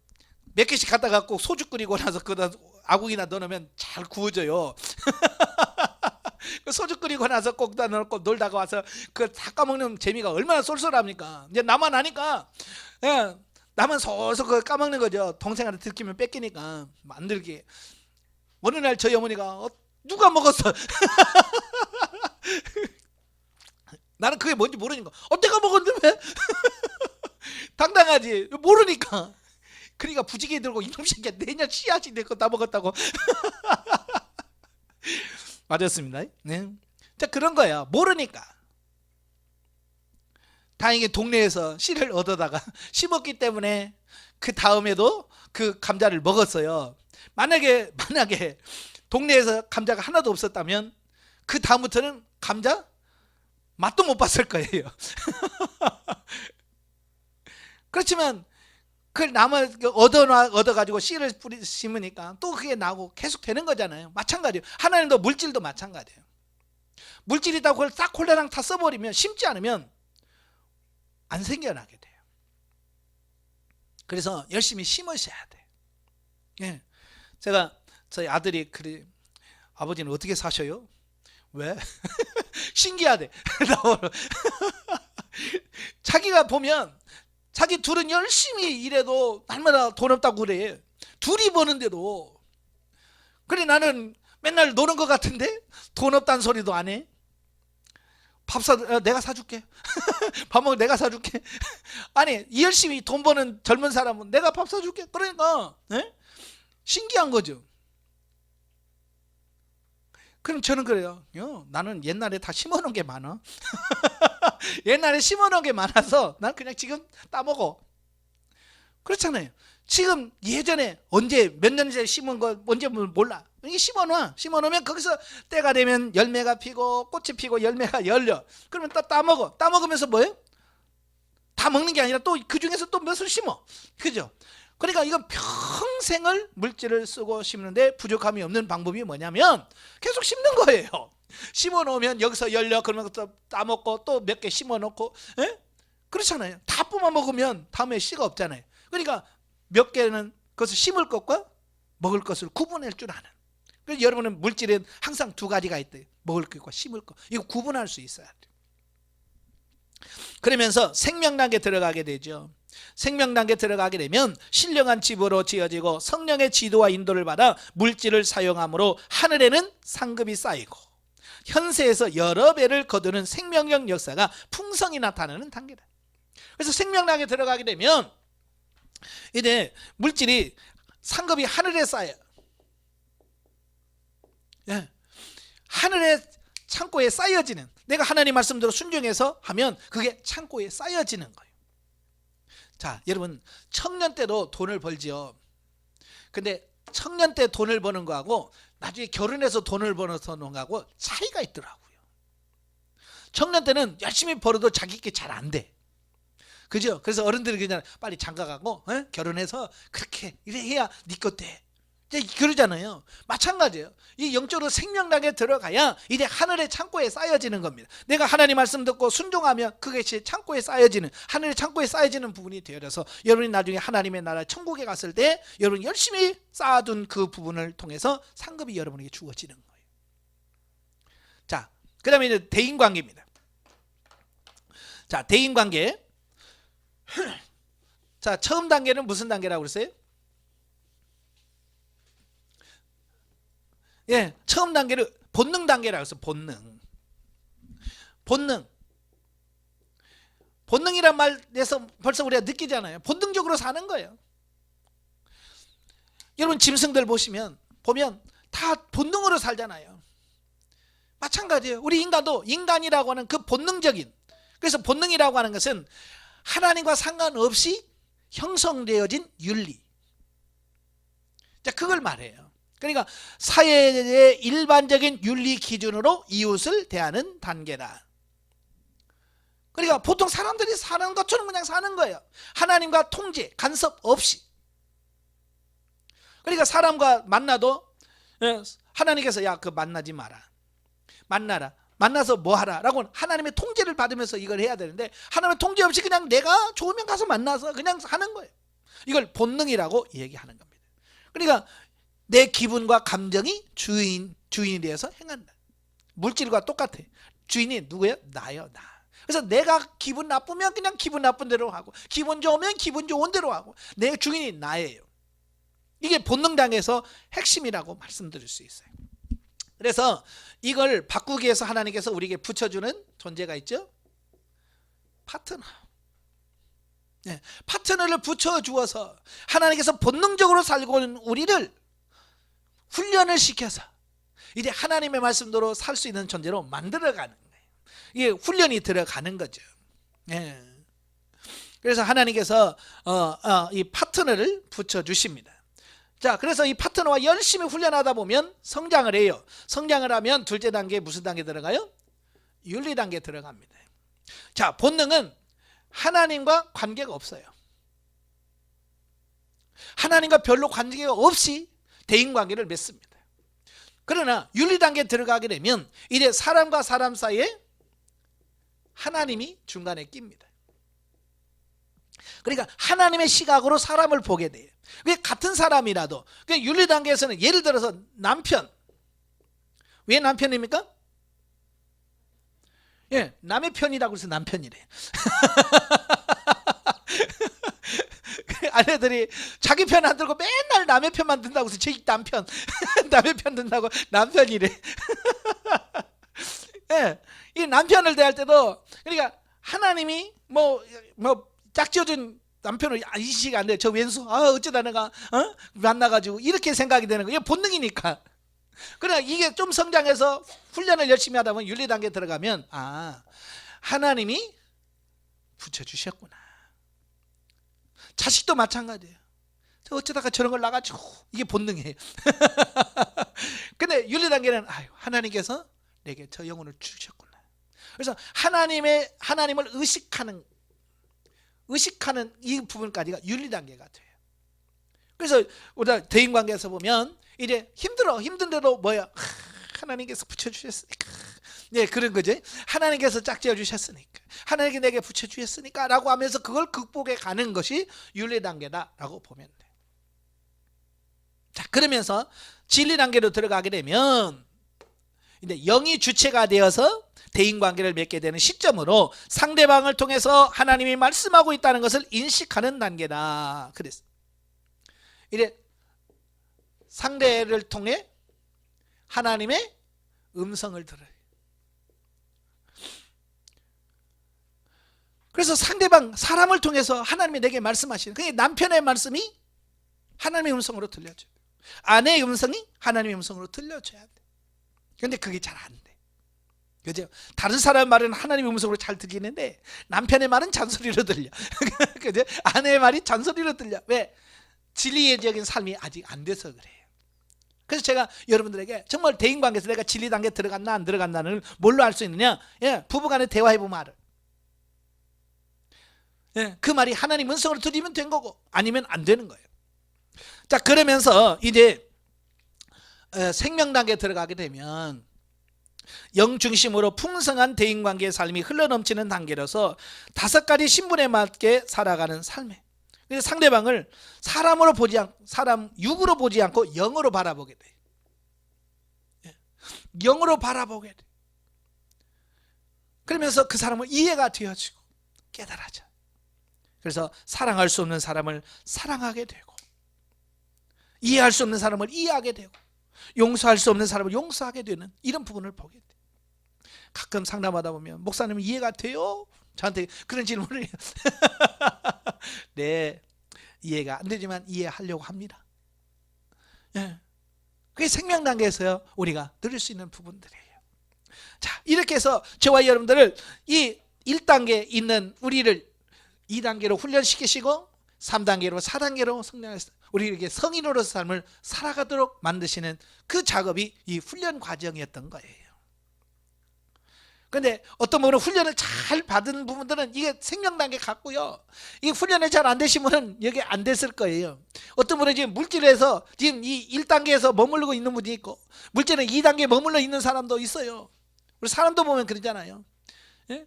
몇 개씩 갖다가 꼭 소주 끓이고 나서 그다 아궁이나 넣어놓으면 잘 구워져요. 소주 끓이고 나서 꼭 다 넣고 놀다가 와서 그 다 까먹는 재미가 얼마나 쏠쏠합니까? 이제 나만 아니까, 예, 나만 서서 그 까먹는 거죠. 동생한테 들키면 뺏기니까 만들기. 어느 날 저희 어머니가 누가 먹었어? 나는 그게 뭔지 모르니까 내가 먹었는데 왜? 당당하지. 모르니까. 그러니까 부지게 들고 이놈 새끼야 내년 씨앗이 내 거 다 먹었다고. 맞았습니다. 네. 자, 그런 거예요. 모르니까. 다행히 동네에서 씨를 얻어다가 심었기 때문에 그 다음에도 그 감자를 먹었어요. 만약에 동네에서 감자가 하나도 없었다면 그 다음부터는 감자 맛도 못 봤을 거예요. 그렇지만 그걸 얻어가지고 씨를 심으니까 또 그게 나고 계속 되는 거잖아요. 마찬가지예요. 하나님도 물질도 마찬가지예요. 물질이 있다고 그걸 싹 홀라당 다 써버리면, 심지 않으면 안 생겨나게 돼요. 그래서 열심히 심으셔야 돼요. 예. 제가 저희 아들이 그래, 아버지는 어떻게 사셔요? 왜? 신기하대. 자기가 보면 자기 둘은 열심히 일해도 날마다 돈 없다고 그래. 둘이 버는데도. 그래, 나는 맨날 노는 것 같은데 돈 없다는 소리도 안 해. 내가 사줄게. 밥 먹으면 내가 사줄게. 아니, 열심히 돈 버는 젊은 사람은 내가 밥 사줄게. 그러니까 신기한 거죠. 그럼 저는 그래요. 나는 옛날에 다 심어놓은 게 많아. 옛날에 심어놓은 게 많아서 난 그냥 지금 따먹어. 그렇잖아요. 지금 예전에 언제 몇 년 전에 심은 거 언제 몰라. 이게 심어놓으면 거기서 때가 되면 열매가 피고 꽃이 피고 열매가 열려. 그러면 따먹어. 따먹으면서 뭐예요? 다 먹는 게 아니라 또 그 중에서 또 몇을 심어. 그죠? 그러니까 이건 평생을 물질을 쓰고 심는데 부족함이 없는 방법이 뭐냐면 계속 심는 거예요. 심어 놓으면 여기서 열려. 그러면 또 따먹고 또 몇 개 심어 놓고, 그렇잖아요. 다 뽑아 먹으면 다음에 씨가 없잖아요. 그러니까 몇 개는 그것을 심을 것과 먹을 것을 구분할 줄 아는 그래서 여러분은 물질은 항상 두 가지가 있대요. 먹을 것과 심을 것. 이거 구분할 수 있어야 돼요. 그러면서 생명 단계 들어가게 되죠. 생명 단계 들어가게 되면 신령한 집으로 지어지고 성령의 지도와 인도를 받아 물질을 사용함으로 하늘에는 상급이 쌓이고 현세에서 여러 배를 거두는 생명력 역사가 풍성히 나타나는 단계다. 그래서 생명 단계에 들어가게 되면 이제 물질이 상급이 하늘에 쌓여. 예. 하늘의 창고에 쌓여지는, 내가 하나님 말씀대로 순종해서 하면 그게 창고에 쌓여지는 거예요. 자, 여러분 청년 때도 돈을 벌지요. 근데 청년 때 돈을 버는 거하고 나중에 결혼해서 돈을 벌어서 노는 거하고 차이가 있더라고요. 청년 때는 열심히 벌어도 자기께 잘 안 돼. 그죠? 그래서 어른들이 그냥 빨리 장가가고 결혼해서 그렇게 이래 해야 네 것 돼. 그러잖아요. 마찬가지예요. 이 영적으로 생명당에 들어가야 이제 하늘의 창고에 쌓여지는 겁니다. 내가 하나님 말씀 듣고 순종하면 그것이 창고에 쌓여지는, 하늘의 창고에 쌓여지는 부분이 되어져서 여러분이 나중에 하나님의 나라 천국에 갔을 때 여러분이 열심히 쌓아둔 그 부분을 통해서 상급이 여러분에게 주어지는 거예요. 자, 그 다음에 이제 대인관계입니다. 자, 대인관계. 자, 처음 단계는 무슨 단계라고 그랬어요? 예, 처음 단계를 본능 단계라고 해서 본능이란 말에서 벌써 우리가 느끼잖아요. 본능적으로 사는 거예요. 여러분 짐승들 보면 다 본능으로 살잖아요. 마찬가지예요. 우리 인간도 인간이라고 하는 그 본능적인, 그래서 본능이라고 하는 것은 하나님과 상관없이 형성되어진 윤리, 자, 그걸 말해요. 그러니까 사회의 일반적인 윤리 기준으로 이웃을 대하는 단계다. 그러니까 보통 사람들이 사는 것처럼 그냥 사는 거예요. 하나님과 통제, 간섭 없이. 그러니까 사람과 만나도 하나님께서 야, 그거 만나지 마라. 만나서 뭐 하라 라고 하나님의 통제를 받으면서 이걸 해야 되는데 하나님의 통제 없이 그냥 내가 좋으면 가서 만나서 그냥 하는 거예요. 이걸 본능이라고 얘기하는 겁니다. 그러니까 내 기분과 감정이 주인이 되어서 행한다. 물질과 똑같아. 주인이 누구예요? 나요, 나. 그래서 내가 기분 나쁘면 그냥 기분 나쁜 대로 하고, 기분 좋으면 기분 좋은 대로 하고, 내 주인이 나예요. 이게 본능당에서 핵심이라고 말씀드릴 수 있어요. 그래서 이걸 바꾸기 위해서 하나님께서 우리에게 붙여주는 존재가 있죠. 파트너. 네, 파트너를 붙여주어서 하나님께서 본능적으로 살고 있는 우리를 훈련을 시켜서 이제 하나님의 말씀대로 살 수 있는 존재로 만들어가는 거예요. 이게 훈련이 들어가는 거죠. 네. 그래서 하나님께서 이 파트너를 붙여주십니다. 자, 그래서 이 파트너와 열심히 훈련하다 보면 성장을 해요. 성장을 하면 둘째 단계에 무슨 단계 들어가요? 윤리 단계에 들어갑니다. 자, 본능은 하나님과 관계가 없어요. 하나님과 별로 관계가 없이 대인관계를 맺습니다. 그러나 윤리 단계에 들어가게 되면 이제 사람과 사람 사이에 하나님이 중간에 낍니다. 그러니까 하나님의 시각으로 사람을 보게 돼요. 같은 사람이라도 윤리 단계에서는 예를 들어서 남편, 왜 남편입니까? 예, 남의 편이라고 해서 남편이래. 아내들이 자기 편 안 들고 맨날 남의 편만 든다고 해서 제 남편 남의 편 든다고 남편이래. 예, 이 남편을 대할 때도 그러니까 하나님이 뭐 짝지어준 남편을 인식이 안 돼. 저 왼수 어쩌다 내가 만나가지고 이렇게 생각이 되는 거예요. 본능이니까. 그러나 이게 좀 성장해서 훈련을 열심히 하다 보면 윤리 단계에 들어가면 하나님이 붙여주셨구나. 자식도 마찬가지예요. 저 어쩌다가 저런 걸 나가지고 이게 본능이에요. 근데 윤리 단계는 하나님께서 내게 저 영혼을 주셨구나. 그래서 하나님을 의식하는 이 부분까지가 윤리 단계가 돼요. 그래서 우리가 대인관계에서 보면 이제 힘든데도 뭐야? 하나님께서 붙여주셨으니까. 네, 그런 거죠. 하나님께서 짝지어 주셨으니까, 하나님께 내게 붙여주셨으니까 라고 하면서 그걸 극복해 가는 것이 윤리 단계다라고 보면 돼요. 자, 그러면서 진리 단계로 들어가게 되면 이제 영이 주체가 되어서 대인관계를 맺게 되는 시점으로 상대방을 통해서 하나님이 말씀하고 있다는 것을 인식하는 단계다. 그래서 이제 상대를 통해 하나님의 음성을 들어요. 그래서 상대방 사람을 통해서 하나님이 내게 말씀하시는, 그게 남편의 말씀이 하나님의 음성으로 들려줘요. 아내의 음성이 하나님의 음성으로 들려줘야 돼. 근데 그게 잘 안 돼. 그죠? 다른 사람 말은 하나님의 음성으로 잘 들리는데 남편의 말은 잔소리로 들려. 그죠? 아내의 말이 잔소리로 들려. 왜? 진리적인 삶이 아직 안 돼서 그래요. 그래서 제가 여러분들에게 정말 대인관계에서 내가 진리 단계에 들어갔나 안 들어갔나를 뭘로 알 수 있느냐? 예, 부부간에 대화해보면 알아요. 예, 그 말이 하나님 음성으로 들리면 된 거고 아니면 안 되는 거예요. 자, 그러면서 이제 생명 단계에 들어가게 되면 영 중심으로 풍성한 대인관계의 삶이 흘러넘치는 단계로서 5가지 신분에 맞게 살아가는 삶에, 그래서 상대방을 사람으로 보지 않고, 사람 육으로 보지 않고 영으로 바라보게 돼. 영으로 바라보게 돼. 그러면서 그 사람을 이해가 되어지고 깨달아져. 그래서 사랑할 수 없는 사람을 사랑하게 되고, 이해할 수 없는 사람을 이해하게 되고, 용서할 수 없는 사람을 용서하게 되는 이런 부분을 보게 돼. 가끔 상담하다 보면 목사님 이해가 돼요? 저한테 그런 질문을 해요. 네, 이해가 안 되지만 이해하려고 합니다. 예, 그게 생명 단계에서 우리가 누릴 수 있는 부분들이에요. 자, 이렇게 해서 저와 여러분들을 이 1단계에 있는 우리를 2단계로 훈련시키시고 3단계로 4단계로 성장해서 우리에게 성인으로서 삶을 살아가도록 만드시는 그 작업이 이 훈련 과정이었던 거예요. 근데 어떤 분은 훈련을 잘 받은 부분들은 이게 생명 단계 같고요. 이 훈련이 잘 안 되신 분은 여기 안 됐을 거예요. 어떤 분은 지금 물질에서 지금 이 1단계에서 머무르고 있는 분이 있고, 물질은 2단계에 머물러 있는 사람도 있어요. 우리 사람도 보면 그러잖아요. 예?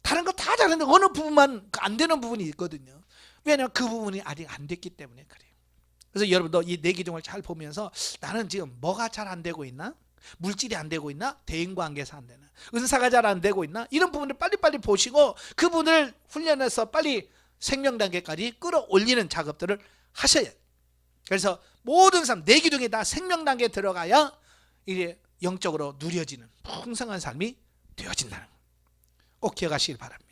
다른 거 다 잘하는데 어느 부분만 안 되는 부분이 있거든요. 왜냐하면 그 부분이 아직 안 됐기 때문에 그래요. 그래서 여러분도 이 내 기둥을 잘 보면서 나는 지금 뭐가 잘 안 되고 있나? 물질이 안 되고 있나? 대인관계에서 안 되나? 은사가 잘 안 되고 있나? 이런 부분을 빨리빨리 보시고 그 부분을 훈련해서 빨리 생명 단계까지 끌어올리는 작업들을 하셔야 돼요. 그래서 모든 사람 내 기둥에 다 생명 단계에 들어가야 이게 영적으로 누려지는 풍성한 삶이 되어진다는 거 꼭 기억하시길 바랍니다.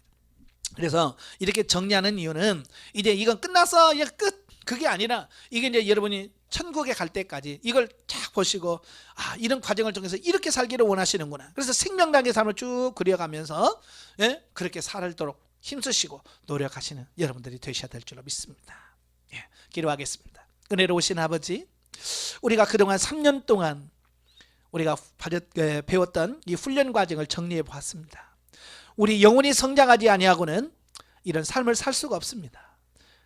그래서 이렇게 정리하는 이유는 이제 이건 끝나서 이제 끝, 그게 아니라 이게 이제 여러분이 천국에 갈 때까지 이걸 쫙 보시고, 아, 이런 과정을 통해서 이렇게 살기를 원하시는구나. 그래서 생명 단계 삶을 쭉 그려가면서 예, 그렇게 살도록 힘쓰시고 노력하시는 여러분들이 되셔야 될 줄로 믿습니다. 예, 기도하겠습니다. 은혜로우신 아버지, 우리가 그동안 3년 동안 우리가 배웠던 이 훈련 과정을 정리해 보았습니다. 우리 영혼이 성장하지 아니하고는 이런 삶을 살 수가 없습니다.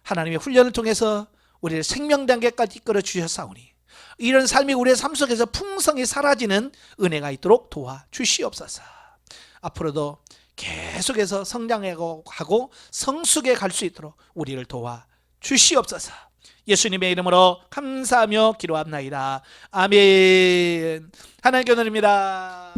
하나님의 훈련을 통해서 우리를 생명 단계까지 이끌어 주셨사오니 이런 삶이 우리의 삶 속에서 풍성히 사라지는 은혜가 있도록 도와주시옵소서. 앞으로도 계속해서 성장하고 성숙해 갈 수 있도록 우리를 도와주시옵소서. 예수님의 이름으로 감사하며 기도합나이다. 아멘. 하나님께 원합니다.